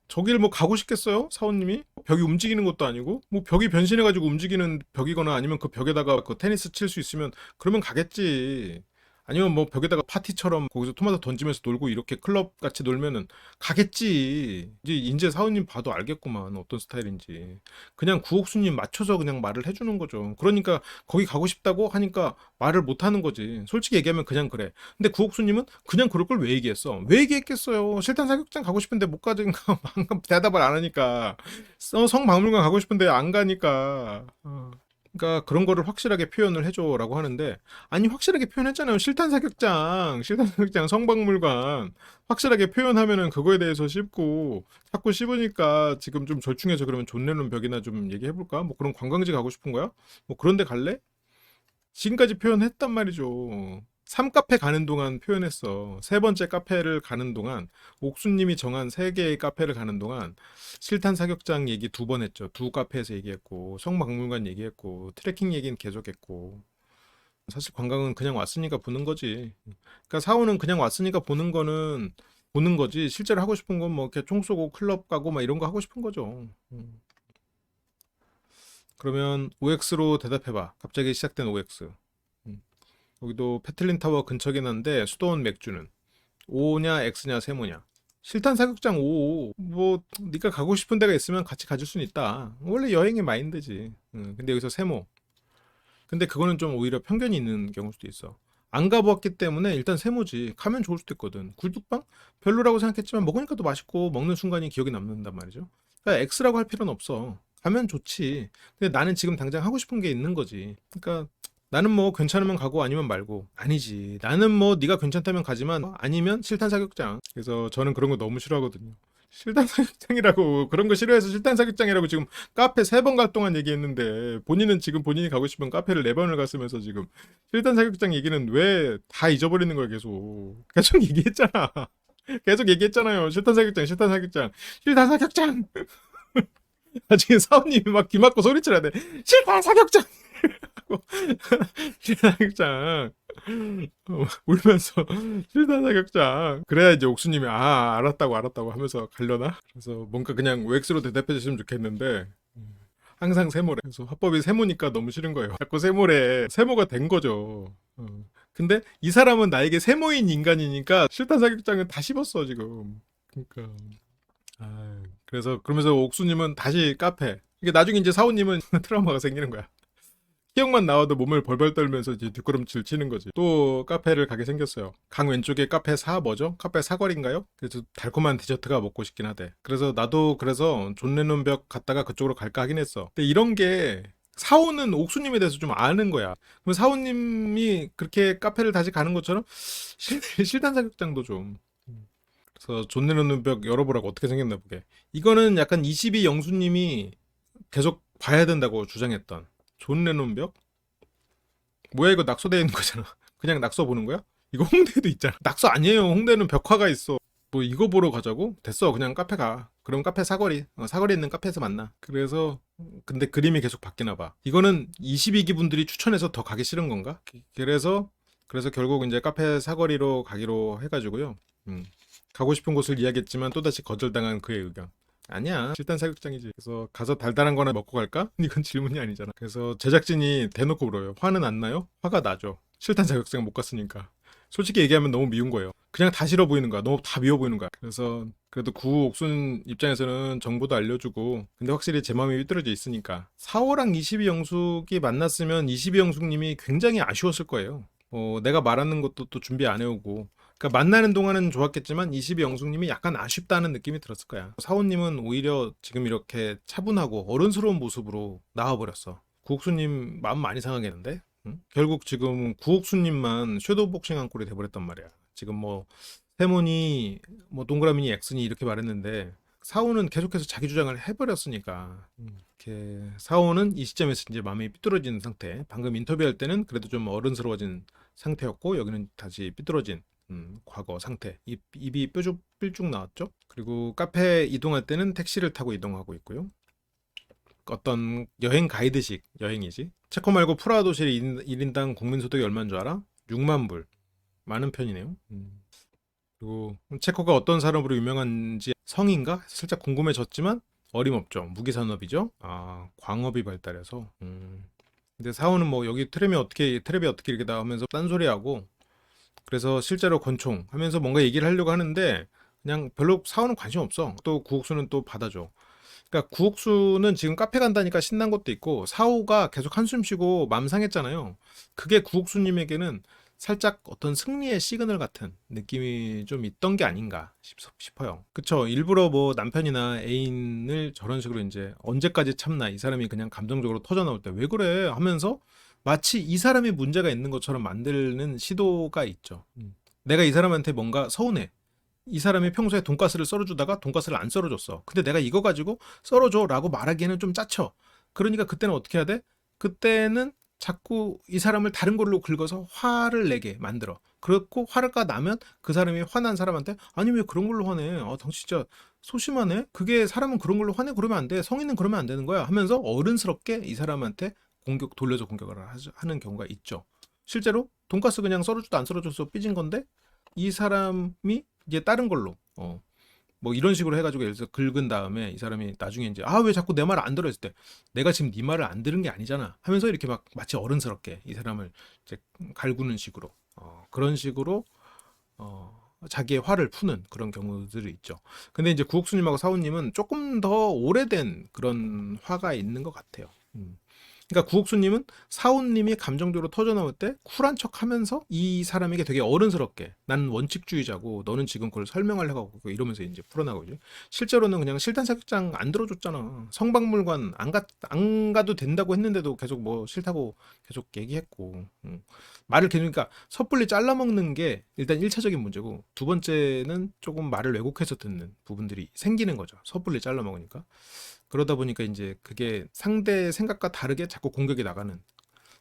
저길 뭐 가고 싶겠어요? 사원님이? 벽이 움직이는 것도 아니고 뭐 벽이 변신해가지고 움직이는 벽이거나 아니면 그 벽에다가 그 테니스 칠 수 있으면 그러면 가겠지. 아니면 뭐 벽에다가 파티처럼 거기서 토마토 던지면서 놀고 이렇게 클럽 같이 놀면은 가겠지. 이제 인제 사원님 봐도 알겠구만 어떤 스타일인지. 그냥 구옥수님 맞춰서 그냥 말을 해주는 거죠. 그러니까 거기 가고 싶다고 하니까 말을 못 하는 거지. 솔직히 얘기하면 그냥 그래. 근데 구옥수님은 그냥 그럴 걸 왜 얘기했어? 왜 얘기했겠어요? 실탄 사격장 가고 싶은데 못 가니까 대답을 안 하니까. 성박물관 가고 싶은데 안 가니까. 그러니까 그런 거를 확실하게 표현을 해줘라고 하는데, 아니 확실하게 표현했잖아요. 실탄 사격장, 실탄 사격장 성박물관 확실하게 표현하면은 그거에 대해서 씹고, 자꾸 씹으니까 지금 좀 절충해서 그러면 존 레논 벽이나 좀 얘기해볼까? 뭐 그런 관광지 가고 싶은 거야? 뭐 그런 데 갈래? 지금까지 표현했단 말이죠. 3카페 가는 동안 표현했어. 세 번째 카페를 가는 동안, 옥수님이 정한 세 개의 카페를 가는 동안 실탄 사격장 얘기 두 번 했죠. 두 카페에서 얘기했고, 성박물관 얘기했고, 트레킹 얘기는 계속했고. 사실 관광은 그냥 왔으니까 보는 거지. 그러니까 사원은 그냥 왔으니까 보는 거는 보는 거지. 실제로 하고 싶은 건 뭐 이렇게 총 쏘고 클럽 가고 막 이런 거 하고 싶은 거죠. 그러면 OX로 대답해봐. 갑자기 시작된 OX. 여기도 페틀린 타워 근처긴 한데 수도원 맥주는 O냐 X냐 세모냐. 실탄 사격장 O. 뭐 네가 가고 싶은 데가 있으면 같이 가줄 수는 있다. 원래 여행의 마인드지. 근데 여기서 세모. 근데 그거는 좀 오히려 편견이 있는 경우일 수도 있어. 안 가보았기 때문에 일단 세모지. 가면 좋을 수도 있거든. 굴뚝방? 별로라고 생각했지만 먹으니까 또 맛있고 먹는 순간이 기억에 남는단 말이죠. 그러니까 X라고 할 필요는 없어. 가면 좋지. 근데 나는 지금 당장 하고 싶은 게 있는 거지. 그러니까 나는 뭐 괜찮으면 가고 아니면 말고. 아니지. 나는 뭐 네가 괜찮다면 가지만 아니면 실탄 사격장. 그래서 저는 그런 거 너무 싫어하거든요. 실탄 사격장이라고 그런 거 싫어해서 실탄 사격장이라고 지금 카페 3번 갈 동안 얘기했는데 본인은 지금 본인이 가고 싶은 카페를 4번을 갔으면서 지금 실탄 사격장 얘기는 왜 다 잊어버리는 거야 계속 얘기했잖아. 계속 얘기했잖아요. 실탄 사격장 실탄 사격장 실탄 사격장. 나중에 사원님이 막 귀 막고 소리치려야 돼. 실탄 사격장. 실탄 사격장. 울면서 실탄 사격장. 그래야 이제 옥수님이 알았다고 하면서 가려나? 그래서 뭔가 그냥 OX로 대답해 주시면 좋겠는데 항상 세모래. 그래서 화법이 세모니까 너무 싫은 거예요. 자꾸 세모래. 세모가 된 거죠. 근데 이 사람은 나에게 세모인 인간이니까 실탄 사격장은 다 씹었어 지금. 그러니까 그래서 그러면서 옥수님은 다시 카페. 이게 나중에 이제 사우님은 트라우마가 생기는 거야. 기억만 나와도 몸을 벌벌 떨면서 이제 뒷걸음질 치는 거지. 또 카페를 가게 생겼어요. 강 왼쪽에 카페 사 뭐죠? 카페 사거리인가요? 그래서 달콤한 디저트가 먹고 싶긴 하대. 그래서 나도 그래서 존 레논 벽 갔다가 그쪽으로 갈까 하긴 했어. 근데 이런 게 사오는 옥수님에 대해서 좀 아는 거야. 그럼 사오님이 그렇게 카페를 다시 가는 것처럼 실탄 사격장도 좀. 그래서 존 레논 벽 열어보라고 어떻게 생겼나 보게. 이거는 약간 22 영수님이 계속 봐야 된다고 주장했던 존 레논 벽? 뭐야 이거 낙서되어 있는 거잖아. 그냥 낙서 보는 거야? 이거 홍대에도 있잖아. 낙서 아니에요. 홍대는 벽화가 있어. 뭐 이거 보러 가자고? 됐어. 그냥 카페 가. 그럼 카페 사거리. 사거리에 있는 카페에서 만나. 그래서 근데 그림이 계속 바뀌나 봐. 이거는 22기 분들이 추천해서 더 가기 싫은 건가? 그래서 결국 이제 카페 사거리로 가기로 해가지고요. 가고 싶은 곳을 이야기했지만 또다시 거절당한 그의 의견. 아니야. 실탄 사격장이지. 그래서 가서 달달한 거나 먹고 갈까? 이건 질문이 아니잖아. 그래서 제작진이 대놓고 물어요. 화는 안 나요? 화가 나죠. 실탄 자격증 못 갔으니까. 솔직히 얘기하면 너무 미운 거예요. 그냥 다 싫어 보이는 거야. 너무 다 미워 보이는 거야. 그래서 그래도 구옥순 입장에서는 정보도 알려주고 근데 확실히 제 마음이 삐뚤어져 있으니까 4호랑 22영숙이 만났으면 22영숙님이 굉장히 아쉬웠을 거예요. 내가 말하는 것도 또 준비 안 해오고 그러니까 만나는 동안은 좋았겠지만 22영숙님이 약간 아쉽다는 느낌이 들었을 거야. 사호님은 오히려 지금 이렇게 차분하고 어른스러운 모습으로 나와버렸어. 구옥수님 마음 많이 상하겠는데? 응? 결국 지금 구옥수님만 섀도우 복싱한 꼴이 돼버렸단 말이야. 지금 뭐 세모니 뭐 동그라미니 엑스니 이렇게 말했는데 사호는 계속해서 자기 주장을 해버렸으니까 이렇게 사호는 이 시점에서 이제 마음이 삐뚤어진 상태. 방금 인터뷰할 때는 그래도 좀 어른스러워진 상태였고 여기는 다시 삐뚤어진 과거 상태. 입이 뾰족 나왔죠. 그리고 카페 이동할 때는 택시를 타고 이동하고 있고요. 어떤 여행 가이드식 여행이지. 체코 말고 프라하 도시의 1인당 국민소득이 얼마인 줄 알아? 6만 불. 많은 편이네요. 그리고 체코가 어떤 산업으로 유명한지 성인가? 살짝 궁금해졌지만 어림없죠. 무기산업이죠. 광업이 발달해서. 근데 사원은 뭐 여기 트랩이 어떻게 이렇게 나오면서 딴소리하고 그래서 실제로 권총 하면서 뭔가 얘기를 하려고 하는데 그냥 별로 사원은 관심 없어. 또 구옥수는 또 받아줘. 그러니까 구옥수는 지금 카페 간다니까 신난 것도 있고 사호가 계속 한숨 쉬고 맘 상했잖아요. 그게 구옥수님에게는 살짝 어떤 승리의 시그널 같은 느낌이 좀 있던 게 아닌가 싶어요. 그쵸? 일부러 뭐 남편이나 애인을 저런 식으로 이제 언제까지 참나, 이 사람이 그냥 감정적으로 터져 나올 때 왜 그래 하면서 마치 이 사람이 문제가 있는 것처럼 만드는 시도가 있죠. 내가 이 사람한테 뭔가 서운해. 이 사람이 평소에 돈가스를 썰어주다가 돈가스를 안 썰어줬어. 근데 내가 이거 가지고 썰어줘라고 말하기에는 좀 짜쳐. 그러니까 그때는 어떻게 해야 돼? 그때는 자꾸 이 사람을 다른 걸로 긁어서 화를 내게 만들어. 그렇고 화가 나면 그 사람이 화난 사람한테 아니 왜 그런 걸로 화내? 아, 당신 진짜 소심하네. 그게 사람은 그런 걸로 화내 그러면 안 돼. 성인은 그러면 안 되는 거야. 하면서 어른스럽게 이 사람한테 돌려서 공격을 하는 경우가 있죠. 실제로 돈가스 그냥 썰어줘도 안 썰어줘서 삐진 건데 이 사람이 이제 다른 걸로 뭐 이런 식으로 해가지고 예를 들어서 긁은 다음에 이 사람이 나중에 이제 아 왜 자꾸 내 말 안 들어 했을 때 내가 지금 네 말을 안 들은 게 아니잖아 하면서 이렇게 막 마치 어른스럽게 이 사람을 이제 갈구는 식으로 그런 식으로 자기의 화를 푸는 그런 경우들이 있죠. 근데 이제 구옥수님하고 사우님은 조금 더 오래된 그런 화가 있는 것 같아요. 그러니까 구옥수님은 사우님이 감정적으로 터져 나올 때 쿨한 척 하면서 이 사람에게 되게 어른스럽게 나는 원칙주의자고 너는 지금 그걸 설명하려고 하고 이러면서 이제 풀어나가죠. 실제로는 그냥 실탄 사격장 안 들어줬잖아. 성박물관 안 가도 된다고 했는데도 계속 뭐 싫다고 계속 얘기했고. 말을 계속, 그러니까 섣불리 잘라먹는 게 일단 1차적인 문제고 두 번째는 조금 말을 왜곡해서 듣는 부분들이 생기는 거죠. 섣불리 잘라먹으니까. 그러다 보니까 이제 그게 상대 생각과 다르게 자꾸 공격이 나가는.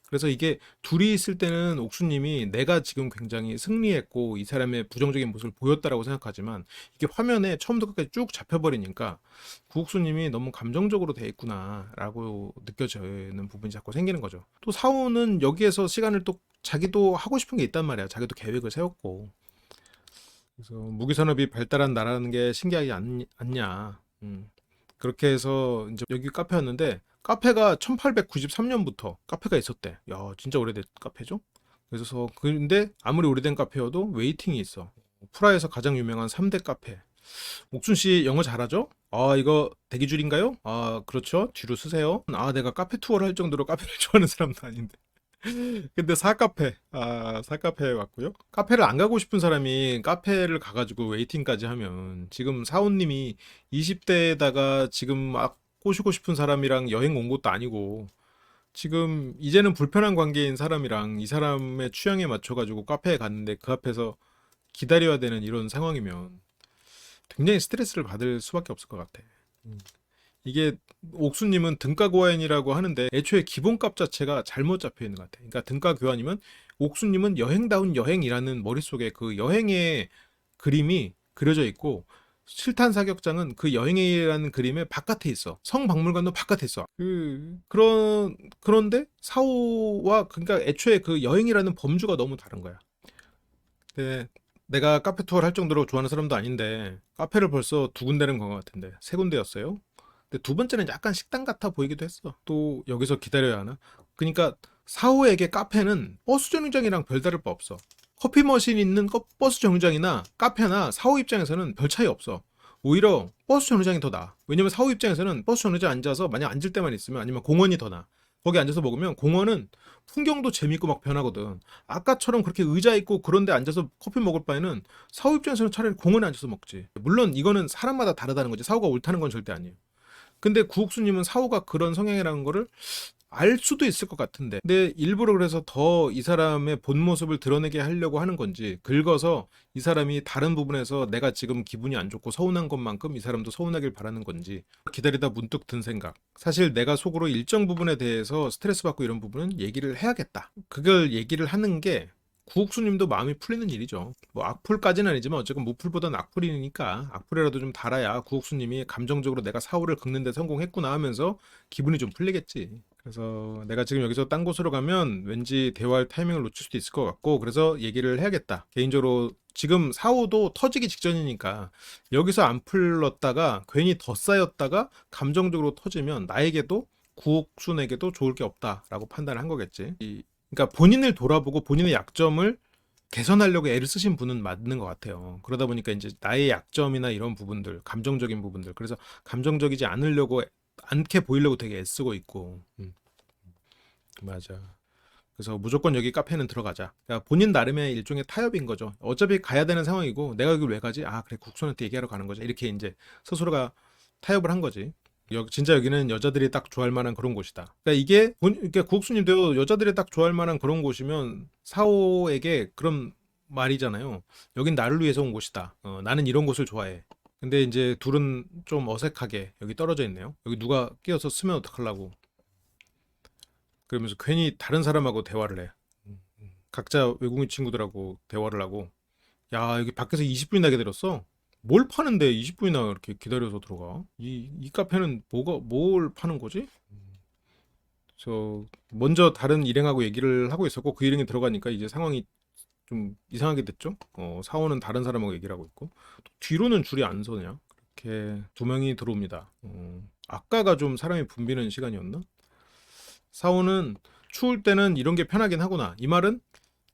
그래서 이게 둘이 있을 때는 옥수님이 내가 지금 굉장히 승리했고 이 사람의 부정적인 모습을 보였다라고 생각하지만 이게 화면에 처음부터 끝까지 쭉 잡혀버리니까 구옥수님이 너무 감정적으로 돼 있구나라고 느껴지는 부분이 자꾸 생기는 거죠. 또 사우는 여기에서 시간을 또 자기도 하고 싶은 게 있단 말이야. 자기도 계획을 세웠고. 그래서 무기산업이 발달한 나라는 게 신기하지 않냐. 그렇게 해서 이제 여기 카페였는데 카페가 1893년부터 카페가 있었대. 야, 진짜 오래된 카페죠? 그래서 근데 아무리 오래된 카페여도 웨이팅이 있어. 프라하에서 가장 유명한 3대 카페. 옥순 씨 영어 잘하죠? 아, 이거 대기줄인가요? 아, 그렇죠. 뒤로 쓰세요. 아, 내가 카페 투어를 할 정도로 카페를 좋아하는 사람도 아닌데. 근데 사카페에 왔고요. 카페를 안 가고 싶은 사람이 카페를 가가지고 웨이팅까지 하면 지금 사원님이 20대에다가 지금 막 꼬시고 싶은 사람이랑 여행 온 것도 아니고 지금 이제는 불편한 관계인 사람이랑 이 사람의 취향에 맞춰가지고 카페에 갔는데 그 앞에서 기다려야 되는 이런 상황이면 굉장히 스트레스를 받을 수밖에 없을 것 같아. 이게 옥수님은 등가 교환이라고 하는데 애초에 기본값 자체가 잘못 잡혀 있는 것 같아요. 그러니까 등가 교환이면 옥수님은 여행다운 여행이라는 머릿속에 그 여행의 그림이 그려져 있고 실탄 사격장은 그 여행이라는 그림의 바깥에 있어. 성박물관도 바깥에 있어. 그런데 사오와 그러니까 애초에 그 여행이라는 범주가 너무 다른 거야. 근데 내가 카페 투어를 할 정도로 좋아하는 사람도 아닌데 카페를 벌써 두 군데는 간 것 같은데 세 군데였어요. 근데 두 번째는 약간 식당 같아 보이기도 했어. 또 여기서 기다려야 하나? 그러니까 사호에게 카페는 버스 정류장이랑 별다를 바 없어. 커피 머신 있는 버스 정류장이나 카페나 사호 입장에서는 별 차이 없어. 오히려 버스 정류장이 더 나아. 왜냐면 사호 입장에서는 버스 정류장 앉아서 만약 앉을 때만 있으면 아니면 공원이 더 나아. 거기 앉아서 먹으면 공원은 풍경도 재밌고 막 변하거든. 아까처럼 그렇게 의자 있고 그런 데 앉아서 커피 먹을 바에는 사호 입장에서는 차라리 공원에 앉아서 먹지. 물론 이거는 사람마다 다르다는 거지. 사호가 옳다는 건 절대 아니에요. 근데 구옥수님은 사호가 그런 성향이라는 거를 알 수도 있을 것 같은데 근데 일부러 그래서 더 이 사람의 본 모습을 드러내게 하려고 하는 건지 긁어서 이 사람이 다른 부분에서 내가 지금 기분이 안 좋고 서운한 것만큼 이 사람도 서운하길 바라는 건지 기다리다 문득 든 생각 사실 내가 속으로 일정 부분에 대해서 스트레스 받고 이런 부분은 얘기를 해야겠다 그걸 얘기를 하는 게 구옥수님도 마음이 풀리는 일이죠. 뭐 악플까지는 아니지만 어쨌든 무풀보단 악플이니까 악플이라도 좀 달아야 구옥수님이 감정적으로 내가 사고를 긁는데 성공했구나 하면서 기분이 좀 풀리겠지. 그래서 내가 지금 여기서 딴 곳으로 가면 왠지 대화할 타이밍을 놓칠 수도 있을 것 같고 그래서 얘기를 해야겠다. 개인적으로 지금 사고도 터지기 직전이니까 여기서 안 풀렀다가 괜히 더 쌓였다가 감정적으로 터지면 나에게도 구옥순에게도 좋을 게 없다라고 판단을 한 거겠지. 그러니까 본인을 돌아보고 본인의 약점을 개선하려고 애를 쓰신 분은 맞는 것 같아요. 그러다 보니까 이제 나의 약점이나 이런 부분들, 감정적인 부분들, 그래서 감정적이지 않게 보이려고 되게 애쓰고 있고, 맞아. 그래서 무조건 여기 카페는 들어가자. 그러니까 본인 나름의 일종의 타협인 거죠. 어차피 가야 되는 상황이고 내가 여기 왜 가지? 아 그래 국순한테 얘기하러 가는 거지. 이렇게 이제 스스로가 타협을 한 거지. 진짜 여기는 여자들이 딱 좋아할 만한 그런 곳이다. 그러니까 그러니까 구옥수님도 여자들이 딱 좋아할 만한 그런 곳이면 사오에게 그런 말이잖아요. 여긴 나를 위해서 온 곳이다. 나는 이런 곳을 좋아해. 근데 이제 둘은 좀 어색하게 여기 떨어져 있네요. 여기 누가 끼어서 쓰면 어떡하려고. 그러면서 괜히 다른 사람하고 대화를 해. 각자 외국인 친구들하고 대화를 하고. 야, 여기 밖에서 20분이나 기다렸어? 뭘 파는데 20분이나 이렇게 기다려서 들어가? 이 카페는 뭘 파는 거지? 먼저 다른 일행하고 얘기를 하고 있었고, 그 일행이 들어가니까 이제 상황이 좀 이상하게 됐죠? 사원은 다른 사람하고 얘기를 하고 있고, 또 뒤로는 줄이 안 서냐? 이렇게 두 명이 들어옵니다. 아까가 좀 사람이 붐비는 시간이었나? 사원은 추울 때는 이런 게 편하긴 하구나. 이 말은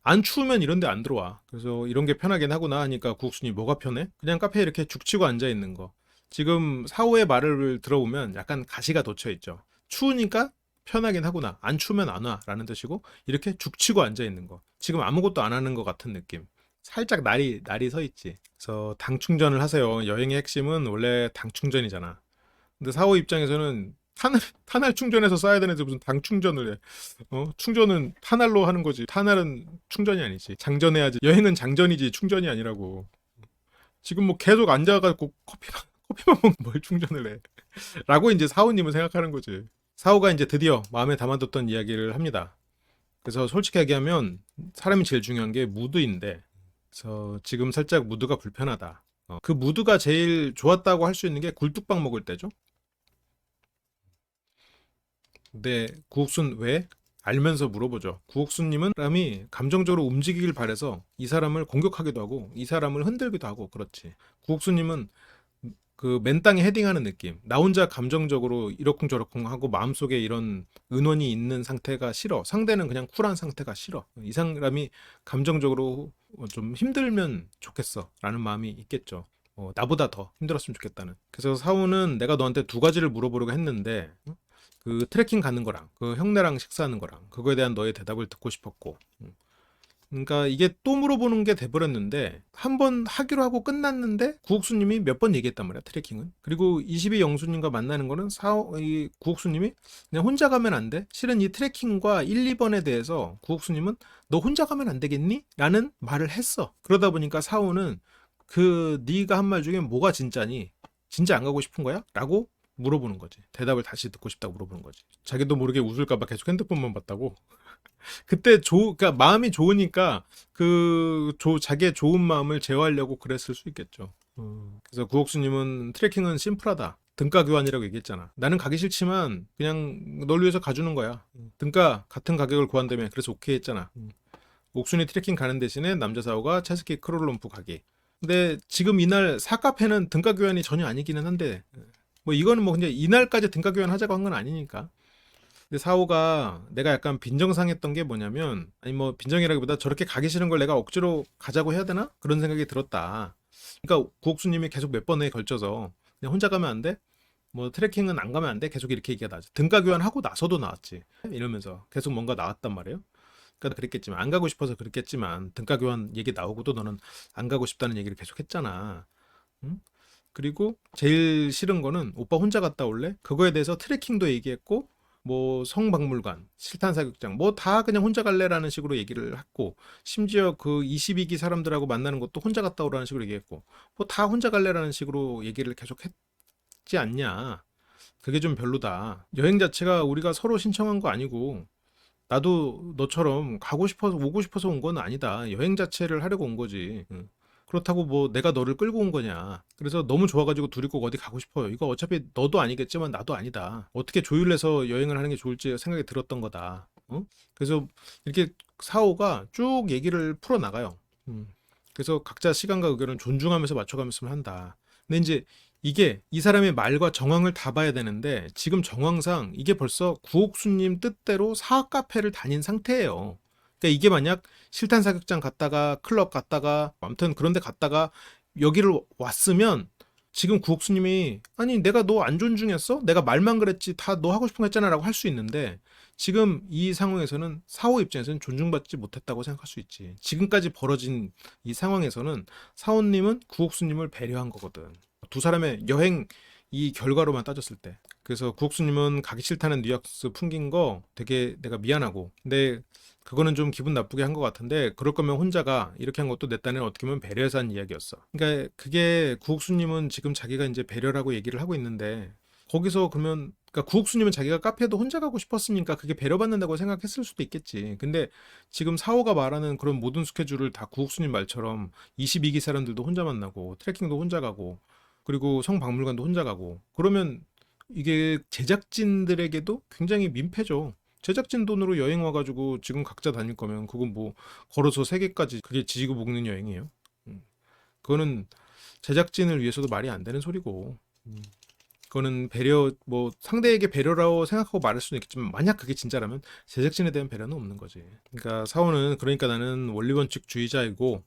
안 추우면 이런 데 안 들어와. 그래서 이런 게 편하긴 하구나 하니까 구국순이 뭐가 편해? 그냥 카페에 이렇게 죽치고 앉아 있는 거. 지금 사호의 말을 들어보면 약간 가시가 돋쳐 있죠. 추우니까 편하긴 하구나. 안 추우면 안 와. 라는 뜻이고, 이렇게 죽치고 앉아 있는 거. 지금 아무것도 안 하는 것 같은 느낌. 살짝 날이 서 있지. 그래서 당 충전을 하세요. 여행의 핵심은 원래 당 충전이잖아. 근데 사호 입장에서는 탄알 충전해서 써야 되는데 무슨 당 충전을 해. 충전은 탄알로 하는 거지. 탄알은 충전이 아니지. 장전해야지. 여행은 장전이지 충전이 아니라고. 지금 뭐 계속 앉아가지고 커피만 먹는 뭘 충전을 해. 라고 이제 사호님은 생각하는 거지. 사호가 이제 드디어 마음에 담아뒀던 이야기를 합니다. 그래서 솔직히 얘기하면 사람이 제일 중요한 게 무드인데, 그래서 지금 살짝 무드가 불편하다. 그 무드가 제일 좋았다고 할 수 있는 게 굴뚝밥 먹을 때죠. 근데 구옥순 왜? 알면서 물어보죠. 구옥순님은 사람이 감정적으로 움직이길 바래서 이 사람을 공격하기도 하고 이 사람을 흔들기도 하고 그렇지. 구옥순님은 그 맨땅에 헤딩하는 느낌. 나 혼자 감정적으로 이러쿵저러쿵 하고 마음속에 이런 은원이 있는 상태가 싫어. 상대는 그냥 쿨한 상태가 싫어. 이 사람이 감정적으로 좀 힘들면 좋겠어. 라는 마음이 있겠죠. 나보다 더 힘들었으면 좋겠다는. 그래서 사우는 내가 너한테 두 가지를 물어보려고 했는데 그 트레킹 가는 거랑 그 형네랑 식사하는 거랑 그거에 대한 너의 대답을 듣고 싶었고, 그러니까 이게 또 물어보는 게 돼버렸는데 한 번 하기로 하고 끝났는데 구옥수님이 몇 번 얘기했단 말이야 트레킹은. 그리고 22 영수님과 만나는 거는 이 구옥수님이 그냥 혼자 가면 안 돼? 실은 이 트레킹과 1, 2번에 대해서 구옥수님은 너 혼자 가면 안 되겠니? 라는 말을 했어. 그러다 보니까 사오는 네가 한 말 중에 뭐가 진짜니? 진짜 안 가고 싶은 거야? 라고 물어보는 거지. 대답을 다시 듣고 싶다고 물어보는 거지. 자기도 모르게 웃을까봐 계속 핸드폰만 봤다고. 그때 그러니까 마음이 좋으니까 자기의 좋은 마음을 제어하려고 그랬을 수 있겠죠. 그래서 구옥수님은 트레킹은 심플하다. 등가 교환이라고 얘기했잖아. 나는 가기 싫지만 그냥 널 위해서 가주는 거야. 등가 같은 가격을 구한다며. 그래서 오케이 했잖아. 옥순이 트레킹 가는 대신에 남자 사오가 체스키 크롤롬프 가기. 근데 지금 이날 사카페는 등가 교환이 전혀 아니기는 한데 뭐 이거는 뭐 그냥 이날까지 등가 교환 하자고 한 건 아니니까. 근데 사오가 내가 약간 빈정상했던 게 뭐냐면, 아니 뭐 빈정이라기보다 저렇게 가기 싫은 걸 내가 억지로 가자고 해야 되나? 그런 생각이 들었다. 그러니까 구옥수님이 계속 몇 번에 걸쳐서 그냥 혼자 가면 안 돼? 뭐 트레킹은 안 가면 안 돼? 계속 이렇게 얘기가 나지. 등가 교환하고 나서도 나왔지. 이러면서 계속 뭔가 나왔단 말이에요. 그러니까 그랬겠지만 안 가고 싶어서 그랬겠지만 등가 교환 얘기 나오고도 너는 안 가고 싶다는 얘기를 계속 했잖아. 응? 그리고 제일 싫은 거는 오빠 혼자 갔다 올래? 그거에 대해서 트레킹도 얘기했고 뭐 성박물관, 실탄 사격장 뭐 다 그냥 혼자 갈래라는 식으로 얘기를 했고, 심지어 그 22기 사람들하고 만나는 것도 혼자 갔다 오라는 식으로 얘기했고 뭐 다 혼자 갈래라는 식으로 얘기를 계속 했지 않냐. 그게 좀 별로다. 여행 자체가 우리가 서로 신청한 거 아니고 나도 너처럼 가고 싶어서 오고 싶어서 온 건 아니다. 여행 자체를 하려고 온 거지. 응. 그렇다고 뭐 내가 너를 끌고 온 거냐. 그래서 너무 좋아가지고 둘이 꼭 어디 가고 싶어요. 이거 어차피 너도 아니겠지만 나도 아니다. 어떻게 조율해서 여행을 하는 게 좋을지 생각이 들었던 거다. 그래서 이렇게 사오가 쭉 얘기를 풀어나가요. 그래서 각자 시간과 의견을 존중하면서 맞춰가면서 한다. 근데 이제 이게 이 사람의 말과 정황을 다 봐야 되는데 지금 정황상 이게 벌써 구옥수님 뜻대로 사학 카페를 다닌 상태예요. 그러니까 이게 만약 실탄 사격장 갔다가 클럽 갔다가 아무튼 그런 데 갔다가 여기를 왔으면 지금 구옥수님이 아니 내가 너 안 존중했어? 내가 말만 그랬지 다 너 하고 싶은 거 했잖아 라고 할 수 있는데 지금 이 상황에서는 사호 입장에서는 존중받지 못했다고 생각할 수 있지. 지금까지 벌어진 이 상황에서는 사호님은 구옥수님을 배려한 거거든. 두 사람의 여행 이 결과로만 따졌을 때. 그래서 구옥수님은 가기 싫다는 뉘앙스 풍긴 거 되게 내가 미안하고. 근데 그거는 좀 기분 나쁘게 한 것 같은데 그럴 거면 혼자가 이렇게 한 것도 내 딴에는 어떻게 보면 배려해서 한 이야기였어. 그러니까 그게 구옥수님은 지금 자기가 이제 배려라고 얘기를 하고 있는데 거기서 그러면 그러니까 구옥수님은 자기가 카페에도 혼자 가고 싶었으니까 그게 배려받는다고 생각했을 수도 있겠지. 근데 지금 사호가 말하는 그런 모든 스케줄을 다 구옥수님 말처럼 22기 사람들도 혼자 만나고 트레킹도 혼자 가고 그리고 성박물관도 혼자 가고 그러면 이게 제작진들에게도 굉장히 민폐죠. 제작진 돈으로 여행 와가지고 지금 각자 다닐 거면 그건 뭐 걸어서 세계까지 그게 지지고 볶는 여행이에요. 음. 그거는 제작진을 위해서도 말이 안 되는 소리고. 그거는 배려 뭐 상대에게 배려라고 생각하고 말할 수는 있겠지만 만약 그게 진짜라면 제작진에 대한 배려는 없는 거지. 그러니까 사원은 그러니까 나는 원리원칙주의자이고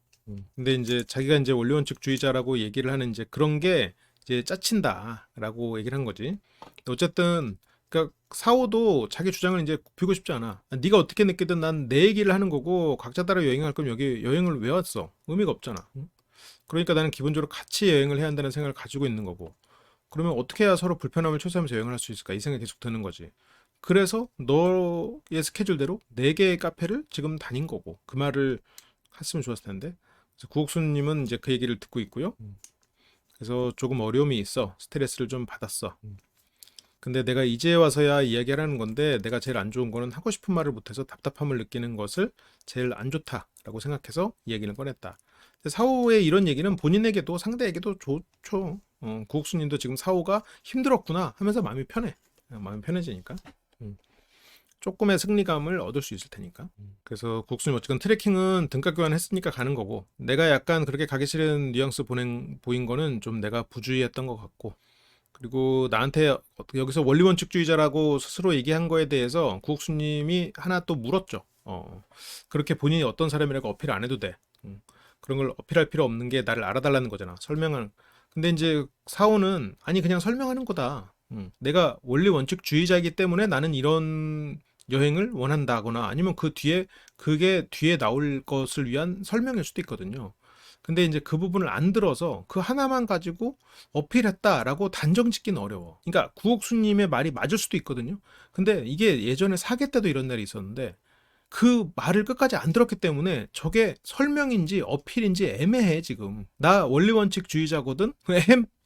근데 이제 자기가 이제 원리원칙주의자라고 얘기를 하는 이제 그런 게 이제 짜친다라고 얘기를 한 거지. 어쨌든 그러니까 사오도 자기 주장을 이제 굽히고 싶지 않아. 네가 어떻게 느끼든 난 내 얘기를 하는 거고 각자 따라 여행할 거면 여기 여행을 왜 왔어? 의미가 없잖아. 응? 그러니까 나는 기본적으로 같이 여행을 해야 한다는 생각을 가지고 있는 거고. 그러면 어떻게 해야 서로 불편함을 최소화하면서 여행을 할 수 있을까? 이 생각이 계속 드는 거지. 그래서 너의 스케줄대로 4개의 카페를 지금 다닌 거고 그 말을 했으면 좋았을 텐데. 그래서 구옥수님은 이제 그 얘기를 듣고 있고요. 그래서 조금 어려움이 있어. 스트레스를 좀 받았어. 근데 내가 이제 와서야 이야기하라는 건데 내가 제일 안 좋은 거는 하고 싶은 말을 못해서 답답함을 느끼는 것을 제일 안 좋다라고 생각해서 이 얘기를 꺼냈다. 사호의 이런 얘기는 본인에게도 상대에게도 좋죠. 구옥수님도 지금 사호가 힘들었구나 하면서 마음이 편해. 마음이 편해지니까. 조금의 승리감을 얻을 수 있을 테니까. 그래서 구옥수님 어쨌든 트레킹은 등가 교환했으니까 가는 거고 내가 약간 그렇게 가기 싫은 뉘앙스 보인 거는 좀 내가 부주의했던 것 같고 그리고 나한테 여기서 원리원칙주의자라고 스스로 얘기한 거에 대해서 구옥수님이 하나 또 물었죠. 그렇게 본인이 어떤 사람이라고 어필 안 해도 돼. 그런 걸 어필할 필요 없는 게 나를 알아달라는 거잖아. 설명을. 근데 이제 사오는 아니 그냥 설명하는 거다. 내가 원리원칙주의자이기 때문에 나는 이런 여행을 원한다거나 아니면 그 뒤에 그게 뒤에 나올 것을 위한 설명일 수도 있거든요. 근데 이제 그 부분을 안 들어서 그 하나만 가지고 어필했다라고 단정 짓기는 어려워. 그러니까 구옥수님의 말이 맞을 수도 있거든요. 근데 이게 예전에 사계 때도 이런 날이 있었는데 그 말을 끝까지 안 들었기 때문에 저게 설명인지 어필인지 애매해 지금. 나 원리원칙주의자거든.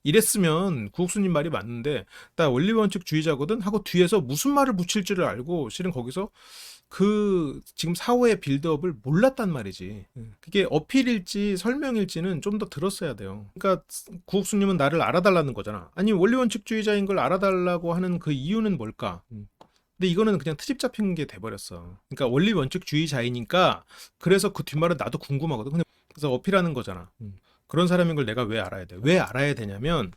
이랬으면 구옥수님 말이 맞는데 나 원리원칙주의자거든 하고 뒤에서 무슨 말을 붙일 줄을 알고 실은 거기서 그 지금 사후의 빌드업을 몰랐단 말이지. 그게 어필일지 설명일지는 좀 더 들었어야 돼요. 그러니까 구옥수님은 나를 알아달라는 거잖아. 아니 원리원칙주의자인 걸 알아달라고 하는 그 이유는 뭘까? 근데 이거는 그냥 트집 잡힌 게 돼버렸어. 그러니까 원리원칙주의자이니까 그래서 그 뒷말은 나도 궁금하거든. 근데 그래서 어필하는 거잖아. 그런 사람인 걸 내가 왜 알아야 돼? 왜 알아야 되냐면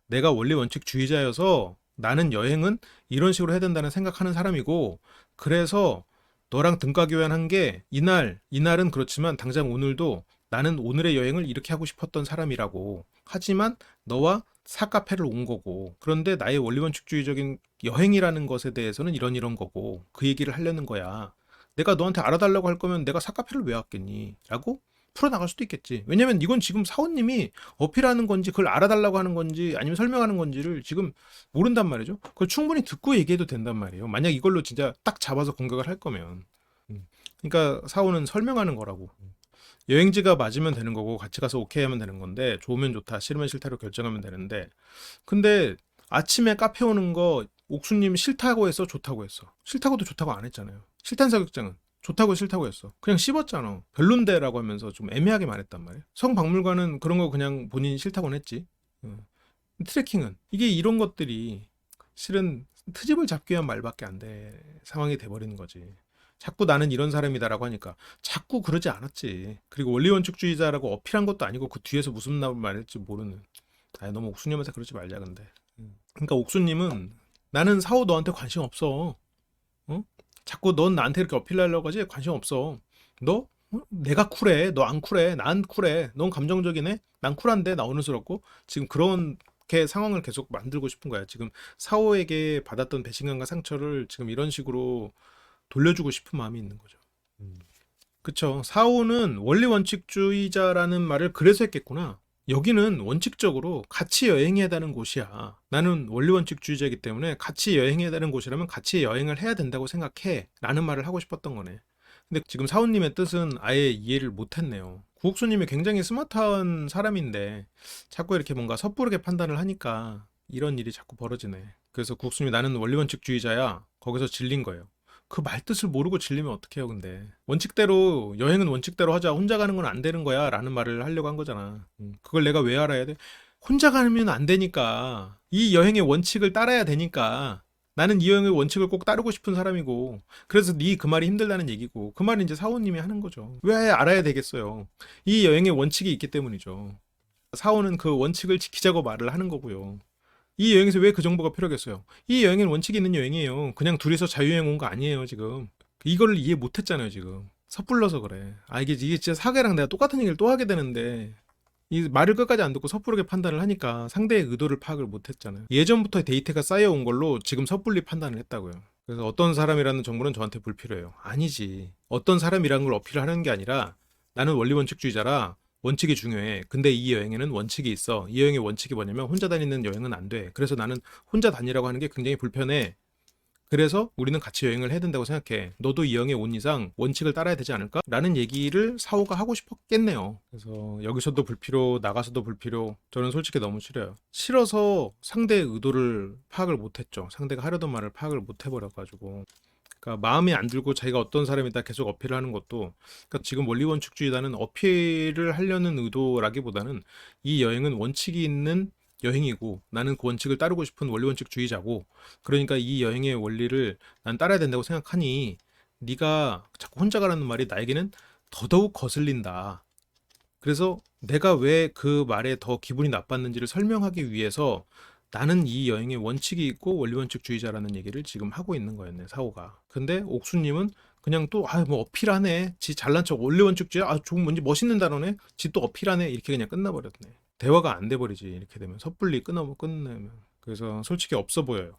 내가 원리원칙주의자여서 나는 여행은 이런 식으로 해야 된다는 생각하는 사람이고 그래서 너랑 등가 교환한 게 이날은 그렇지만 당장 오늘도 나는 오늘의 여행을 이렇게 하고 싶었던 사람이라고. 하지만 너와 사카페를 온 거고 그런데 나의 원리원칙주의적인 여행이라는 것에 대해서는 이런 거고 그 얘기를 하려는 거야. 내가 너한테 알아달라고 할 거면 내가 사카페를 왜 왔겠니? 라고 풀어나갈 수도 있겠지. 왜냐면 이건 지금 사원님이 어필하는 건지 그걸 알아달라고 하는 건지 아니면 설명하는 건지를 지금 모른단 말이죠. 그걸 충분히 듣고 얘기해도 된단 말이에요. 만약 이걸로 진짜 딱 잡아서 공격을 할 거면. 그러니까 사원은 설명하는 거라고. 여행지가 맞으면 되는 거고 같이 가서 오케이 하면 되는 건데 좋으면 좋다 싫으면 싫다로 결정하면 되는데 근데 아침에 카페 오는 거 옥수님 싫다고 했어 좋다고 했어. 싫다고도 좋다고 안 했잖아요. 싫다는 사격장은 좋다고 싫다고 했어. 그냥 씹었잖아. 별론데라고 하면서 좀 애매하게 말했단 말이에요. 성박물관은 그런 거 그냥 본인이 싫다고는 했지. 트레킹은 이게 이런 것들이 실은 트집을 잡기 위한 말밖에 안 돼 상황이 돼버리는 거지. 자꾸 나는 이런 사람이다라고 하니까 자꾸 그러지 않았지. 그리고 원리원칙주의자라고 어필한 것도 아니고 그 뒤에서 무슨 말일지 모르는. 너무 옥수님한테 그러지 말자 근데. 그러니까 옥수님은 나는 사오 너한테 관심 없어. 어? 자꾸 넌 나한테 이렇게 어필하려고 하지 관심 없어. 너? 내가 쿨해. 너 안 쿨해. 난 쿨해. 넌 감정적이네. 난 쿨한데 나 어른스럽고 지금 그런 그렇게 상황을 계속 만들고 싶은 거야. 지금 사오에게 받았던 배신감과 상처를 지금 이런 식으로 돌려주고 싶은 마음이 있는 거죠. 그쵸. 사오는 원리 원칙주의자라는 말을 그래서 했겠구나. 여기는 원칙적으로 같이 여행해야 되는 곳이야. 나는 원리 원칙주의자이기 때문에 같이 여행해야 되는 곳이라면 같이 여행을 해야 된다고 생각해. 라는 말을 하고 싶었던 거네. 근데 지금 사오님의 뜻은 아예 이해를 못했네요. 구옥수님이 굉장히 스마트한 사람인데 자꾸 이렇게 뭔가 섣부르게 판단을 하니까 이런 일이 자꾸 벌어지네. 그래서 구옥수님이 나는 원리 원칙주의자야. 거기서 질린 거예요. 그 말 뜻을 모르고 질리면 어떡해요, 근데. 원칙대로, 여행은 원칙대로 하자. 혼자 가는 건 안 되는 거야. 라는 말을 하려고 한 거잖아. 그걸 내가 왜 알아야 돼? 혼자 가면 안 되니까. 이 여행의 원칙을 따라야 되니까. 나는 이 여행의 원칙을 꼭 따르고 싶은 사람이고. 그래서 네 그 말이 힘들다는 얘기고. 그 말은 이제 사원님이 하는 거죠. 왜 알아야 되겠어요? 이 여행의 원칙이 있기 때문이죠. 사원은 그 원칙을 지키자고 말을 하는 거고요. 이 여행에서 왜 그 정보가 필요하겠어요? 이 여행엔 원칙이 있는 여행이에요. 그냥 둘이서 자유여행 온 거 아니에요, 지금. 이거를 이해 못 했잖아요, 지금. 섣불러서 그래. 아, 이게 진짜 사계랑 내가 똑같은 얘기를 또 하게 되는데, 이 말을 끝까지 안 듣고 섣부르게 판단을 하니까 상대의 의도를 파악을 못 했잖아요. 예전부터 데이터가 쌓여온 걸로 지금 섣불리 판단을 했다고요. 그래서 어떤 사람이라는 정보는 저한테 불필요해요. 아니지. 어떤 사람이라는 걸 어필하는 게 아니라 나는 원리원칙주의자라 원칙이 중요해. 근데 이 여행에는 원칙이 있어. 이 여행의 원칙이 뭐냐면 혼자 다니는 여행은 안 돼. 그래서 나는 혼자 다니라고 하는 게 굉장히 불편해. 그래서 우리는 같이 여행을 해야 된다고 생각해. 너도 이 여행에 온 이상 원칙을 따라야 되지 않을까? 라는 얘기를 사오가 하고 싶었겠네요. 그래서 여기서도 불필요, 나가서도 불필요. 저는 솔직히 너무 싫어요. 싫어서 상대의 의도를 파악을 못했죠. 상대가 하려던 말을 파악을 못 해버려가지고. 그러니까 마음에 안 들고 자기가 어떤 사람이다 계속 어필을 하는 것도, 그러니까 지금 원리원칙주의자는 어필을 하려는 의도라기보다는 이 여행은 원칙이 있는 여행이고 나는 그 원칙을 따르고 싶은 원리원칙주의자고, 그러니까 이 여행의 원리를 난 따라야 된다고 생각하니 네가 자꾸 혼자 가라는 말이 나에게는 더더욱 거슬린다. 그래서 내가 왜 그 말에 더 기분이 나빴는지를 설명하기 위해서 나는 이 여행의 원칙이 있고 원리원칙주의자라는 얘기를 지금 하고 있는 거였네, 사오가. 근데 옥수님은 그냥 또, 뭐 어필하네. 지 잘난 척 원리원칙주의, 좀 뭔지 멋있는 단어네. 지 또 어필하네. 이렇게 그냥 끝나버렸네. 대화가 안 돼버리지, 이렇게 되면. 섣불리 끝내면. 그래서 솔직히 없어 보여요.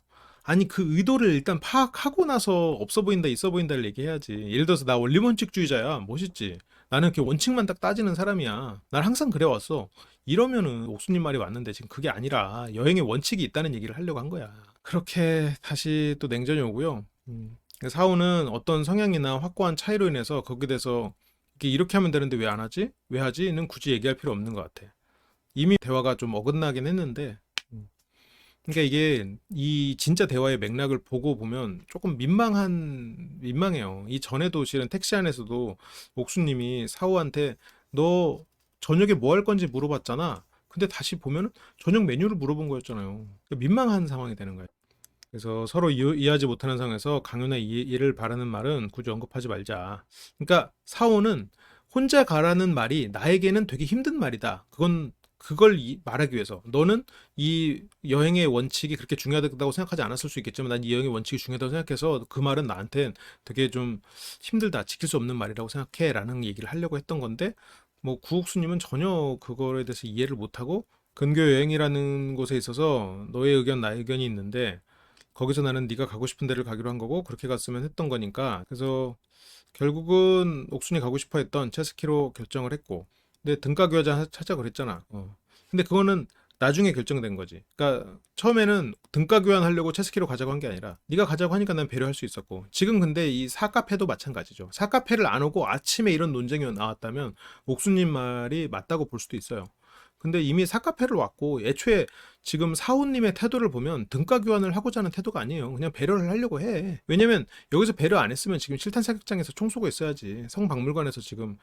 아니, 그 의도를 일단 파악하고 나서 없어 보인다, 있어 보인다를 얘기해야지. 예를 들어서 나 원리원칙주의자야. 멋있지. 나는 이렇게 원칙만 딱 따지는 사람이야. 난 항상 그래왔어. 이러면은 옥수님 말이 맞는데 지금 그게 아니라 여행에 원칙이 있다는 얘기를 하려고 한 거야. 그렇게 다시 또 냉전이 오고요. 사우는 어떤 성향이나 확고한 차이로 인해서 거기에 대해서 이렇게 하면 되는데 왜 안 하지? 왜 하지?는 굳이 얘기할 필요 없는 것 같아. 이미 대화가 좀 어긋나긴 했는데, 그러니까 이게 이 진짜 대화의 맥락을 보고 보면 조금 민망해요. 이 전에도 실은 택시 안에서도 옥수님이 사우한테 너 저녁에 뭐 할 건지 물어봤잖아. 근데 다시 보면은 저녁 메뉴를 물어본 거였잖아요. 그러니까 민망한 상황이 되는 거예요. 그래서 서로 이해하지 못하는 상황에서 강요나 이해를 바라는 말은 굳이 언급하지 말자. 그러니까 사오는 혼자 가라는 말이 나에게는 되게 힘든 말이다. 그걸 말하기 위해서 너는 이 여행의 원칙이 그렇게 중요하다고 생각하지 않았을 수 있겠지만 난 이 여행의 원칙이 중요하다고 생각해서 그 말은 나한테 되게 좀 힘들다, 지킬 수 없는 말이라고 생각해 라는 얘기를 하려고 했던 건데, 뭐 구옥수님은 전혀 그거에 대해서 이해를 못하고 근교 여행이라는 곳에 있어서 너의 의견 나의 의견이 있는데 거기서 나는 네가 가고 싶은 데를 가기로 한 거고 그렇게 갔으면 했던 거니까, 그래서 결국은 옥순이 가고 싶어 했던 체스키로 결정을 했고, 근데 등가 교환자 찾자 그랬잖아. 근데 그거는 나중에 결정된 거지. 그러니까 처음에는 등가 교환하려고 체스키로 가자고 한 게 아니라 네가 가자고 하니까 난 배려할 수 있었고, 지금 근데 이 사카페도 마찬가지죠. 사카페를 안 오고 아침에 이런 논쟁이 나왔다면 옥수님 말이 맞다고 볼 수도 있어요. 근데 이미 사카페를 왔고 애초에 지금 사원님의 태도를 보면 등가 교환을 하고자 하는 태도가 아니에요. 그냥 배려를 하려고 해. 왜냐면 여기서 배려 안 했으면 지금 실탄 사격장에서 총 쏘고 있어야지. 성박물관에서 지금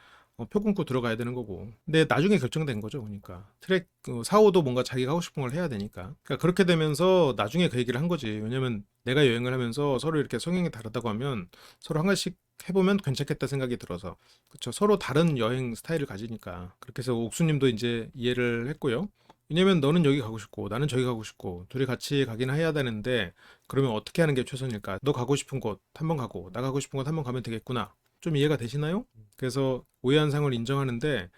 표 끊고 들어가야 되는 거고. 근데 나중에 결정된 거죠. 그러니까 트랙 사오도 뭔가 자기가 하고 싶은 걸 해야 되니까. 그러니까 그렇게 되면서 나중에 그 얘기를 한 거지. 왜냐면 내가 여행을 하면서 서로 이렇게 성향이 다르다고 하면 서로 한 가지씩 해보면 괜찮겠다 생각이 들어서. 그쵸, 서로 다른 여행 스타일을 가지니까. 그렇게 해서 옥수님도 이제 이해를 했고요. 왜냐면 너는 여기 가고 싶고 나는 저기 가고 싶고 둘이 같이 가긴 해야 되는데 그러면 어떻게 하는 게 최선일까? 너 가고 싶은 곳 한 번 가고 나 가고 싶은 곳 한 번 가면 되겠구나. 좀 이해가 되시나요? 그래서 오해한 상을 인정하는데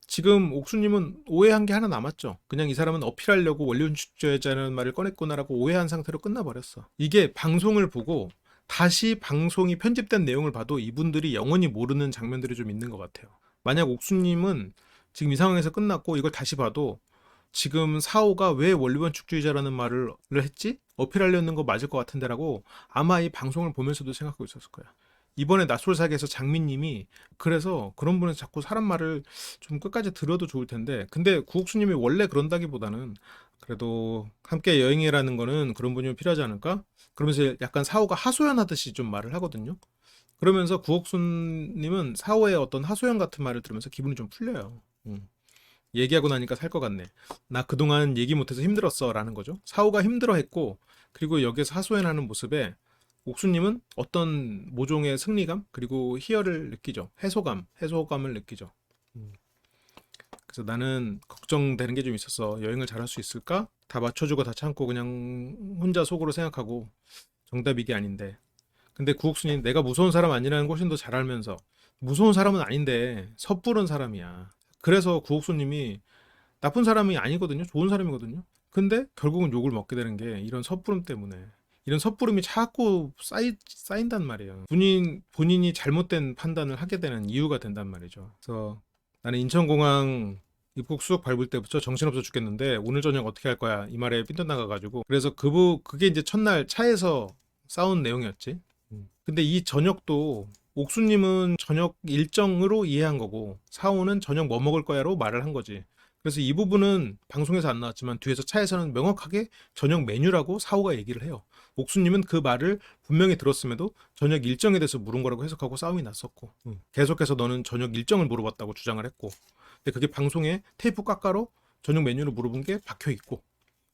지금 옥수님은 오해한 게 하나 남았죠. 그냥 이 사람은 어필하려고 원리원칙주의자라는 말을 꺼냈구나라고 오해한 상태로 끝나버렸어. 이게 방송을 보고 다시 방송이 편집된 내용을 봐도 이분들이 영원히 모르는 장면들이 좀 있는 것 같아요. 만약 옥수님은 지금 이 상황에서 끝났고 이걸 다시 봐도 지금 사오가 왜 원리원칙주의자라는 말을 했지? 어필하려는 거 맞을 것 같은데라고 아마 이 방송을 보면서도 생각하고 있었을 거야. 이번에 낯솔사기에서 장미님이 그래서 그런 분에서 자꾸 사람 말을 좀 끝까지 들어도 좋을 텐데 근데 구옥수님이 원래 그런다기보다는 그래도 함께 여행이라는 거는 그런 분이 필요하지 않을까? 그러면서 약간 사오가 하소연하듯이 좀 말을 하거든요. 그러면서 구옥수님은 사오의 어떤 하소연 같은 말을 들으면서 기분이 좀 풀려요. 얘기하고 나니까 살 것 같네. 나 그동안 얘기 못해서 힘들었어 라는 거죠. 사오가 힘들어했고 그리고 여기서 하소연하는 모습에 옥수님은 어떤 모종의 승리감 그리고 희열을 느끼죠. 해소감을 느끼죠. 그래서 나는 걱정되는 게 좀 있었어. 여행을 잘할 수 있을까? 다 맞춰주고 다 참고 그냥 혼자 속으로 생각하고 정답 이게 아닌데. 근데 구옥순이 내가 무서운 사람 아니라는 걸 훨씬 더 잘 알면서 무서운 사람은 아닌데 섣부른 사람이야. 그래서 구옥수님이 나쁜 사람이 아니거든요. 좋은 사람이거든요. 근데 결국은 욕을 먹게 되는 게 이런 섣부름 때문에. 이런 섣부름이 자꾸 쌓인단 말이에요. 본인이 잘못된 판단을 하게 되는 이유가 된단 말이죠. 그래서 나는 인천공항 입국 수속 밟을 때부터 정신없어 죽겠는데 오늘 저녁 어떻게 할 거야 이 말에 삐뚤나가가지고 그래서 그게 이제 첫날 차에서 싸운 내용이었지. 근데 이 저녁도 옥수님은 저녁 일정으로 이해한 거고 사오는 저녁 뭐 먹을 거야로 말을 한 거지. 그래서 이 부분은 방송에서 안 나왔지만 뒤에서 차에서는 명확하게 저녁 메뉴라고 사오가 얘기를 해요. 옥수님은 그 말을 분명히 들었음에도 저녁 일정에 대해서 물은 거라고 해석하고 싸움이 났었고 계속해서 너는 저녁 일정을 물어봤다고 주장을 했고 근데 그게 방송에 테이프 깎아로 저녁 메뉴를 물어본 게 박혀 있고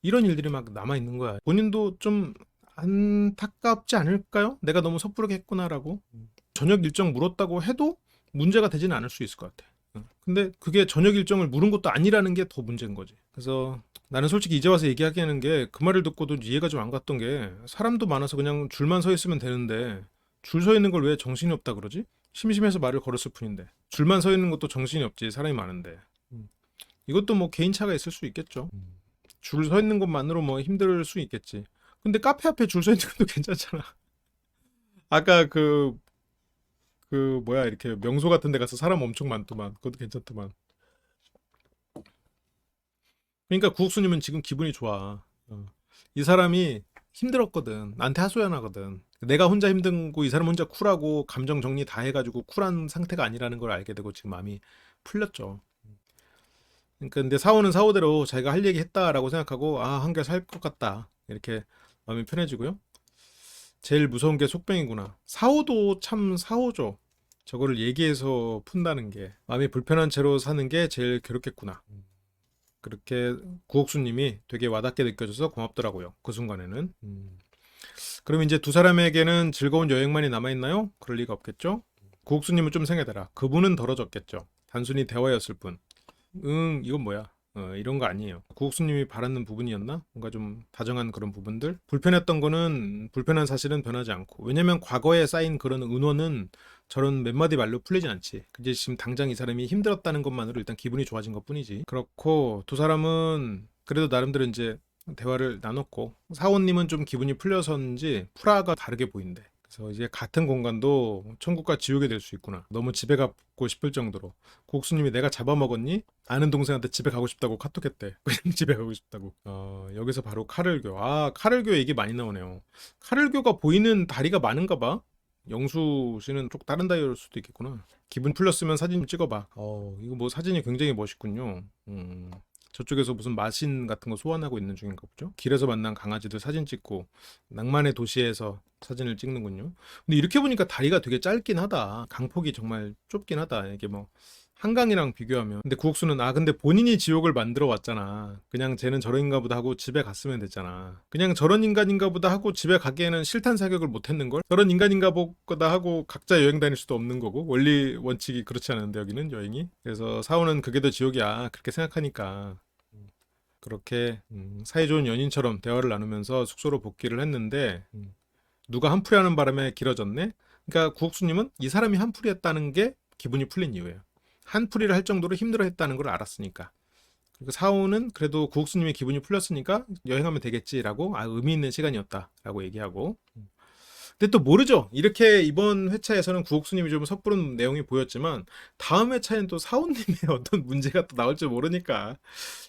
이런 일들이 막 남아 있는 거야. 본인도 좀 안타깝지 않을까요? 내가 너무 섣부르게 했구나라고. 저녁 일정 물었다고 해도 문제가 되지는 않을 수 있을 것 같아. 근데 그게 저녁 일정을 물은 것도 아니라는 게 더 문제인 거지. 그래서 나는 솔직히 이제 와서 얘기하기에는 게 그 말을 듣고도 이해가 좀 안 갔던 게 사람도 많아서 그냥 줄만 서 있으면 되는데 줄 서 있는 걸 왜 정신이 없다 그러지? 심심해서 말을 걸었을 뿐인데 줄만 서 있는 것도 정신이 없지 사람이 많은데 이것도 뭐 개인차가 있을 수 있겠죠. 줄 서 있는 것만으로 뭐 힘들 수 있겠지. 근데 카페 앞에 줄 서 있는 것도 괜찮잖아. 아까 뭐야 이렇게 명소 같은 데 가서 사람 엄청 많더만 그것도 괜찮더만. 그러니까 구옥수님은 지금 기분이 좋아. 이 사람이 힘들었거든. 나한테 하소연하거든. 내가 혼자 힘든고 이 사람 혼자 쿨하고 감정 정리 다 해가지고 쿨한 상태가 아니라는 걸 알게 되고 지금 마음이 풀렸죠. 그러니까 근데 사오는 사오대로 자기가 할 얘기 했다라고 생각하고 아 한결 살 것 같다 이렇게 마음이 편해지고요. 제일 무서운 게 속병이구나. 사오도 참 사오죠. 저거를 얘기해서 푼다는 게 마음이 불편한 채로 사는 게 제일 괴롭겠구나. 그렇게 구옥수님이 되게 와닿게 느껴져서 고맙더라고요. 그 순간에는. 그럼 이제 두 사람에게는 즐거운 여행만이 남아있나요? 그럴 리가 없겠죠? 구옥수님은 좀 생각해라. 그분은 덜어졌겠죠. 단순히 대화였을 뿐. 이건 뭐야? 이런 거 아니에요. 구옥수님이 바라는 부분이었나? 뭔가 좀 다정한 그런 부분들? 불편했던 거는 불편한 사실은 변하지 않고 왜냐면 과거에 쌓인 그런 은원은 저런 몇 마디 말로 풀리진 않지. 그게 지금 당장 이 사람이 힘들었다는 것만으로 일단 기분이 좋아진 것뿐이지. 그렇고 두 사람은 그래도 나름대로 이제 대화를 나눴고 사원님은 좀 기분이 풀려서인지 프라하가 다르게 보인대. 그래서 이제 같은 공간도 천국과 지옥이 될 수 있구나. 너무 집에 가고 싶을 정도로. 국수님이 내가 잡아먹었니? 아는 동생한테 집에 가고 싶다고 카톡했대. 그냥 집에 가고 싶다고. 여기서 바로 카를교. 아, 카를교 얘기 많이 나오네요. 카를교가 보이는 다리가 많은가 봐. 영수 씨는 쪽 다른 다이얼 수도 있겠구나. 기분 풀렸으면 사진 좀 찍어봐. 이거 뭐 사진이 굉장히 멋있군요. 저쪽에서 무슨 마신 같은 거 소환하고 있는 중인가 보죠. 길에서 만난 강아지들 사진 찍고 낭만의 도시에서 사진을 찍는군요. 근데 이렇게 보니까 다리가 되게 짧긴 하다. 강폭이 정말 좁긴 하다. 이게 뭐 한강이랑 비교하면. 근데 구옥수는 근데 본인이 지옥을 만들어 왔잖아. 그냥 쟤는 저런 인가 보다 하고 집에 갔으면 됐잖아. 그냥 저런 인간인가 보다 하고 집에 가기에는 실탄 사격을 못 했는걸. 저런 인간인가 보다 하고 각자 여행 다닐 수도 없는 거고. 원리 원칙이 그렇지 않은데 여기는 여행이. 그래서 사오는 그게 더 지옥이야. 그렇게 생각하니까. 그렇게 사이좋은 연인처럼 대화를 나누면서 숙소로 복귀를 했는데 누가 한풀이하는 바람에 길어졌네. 그러니까 구옥수님은 이 사람이 한풀이했다는 게 기분이 풀린 이유예요. 한풀이를 할 정도로 힘들어했다는 걸 알았으니까. 그리고 사오는 그래도 구옥수님의 기분이 풀렸으니까 여행하면 되겠지라고 의미 있는 시간이었다라고 얘기하고. 근데 또 모르죠. 이렇게 이번 회차에서는 구옥수님이 좀 섣부른 내용이 보였지만 다음 회차에는 또 사오님의 어떤 문제가 또 나올지 모르니까.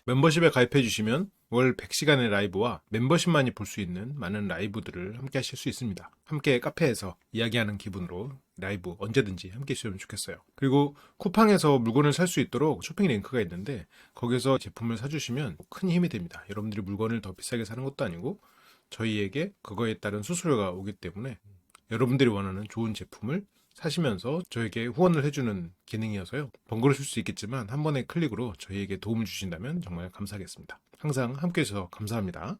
멤버십에 가입해 주시면 월 100시간의 라이브와 멤버십만이 볼 수 있는 많은 라이브들을 함께 하실 수 있습니다. 함께 카페에서 이야기하는 기분으로 라이브 언제든지 함께 해주시면 좋겠어요. 그리고 쿠팡에서 물건을 살 수 있도록 쇼핑 링크가 있는데 거기서 제품을 사주시면 큰 힘이 됩니다. 여러분들이 물건을 더 비싸게 사는 것도 아니고 저희에게 그거에 따른 수수료가 오기 때문에 여러분들이 원하는 좋은 제품을 사시면서 저에게 후원을 해주는 기능이어서요. 번거로우실 수 있겠지만 한 번의 클릭으로 저희에게 도움을 주신다면 정말 감사하겠습니다. 항상 함께 해주셔서 감사합니다.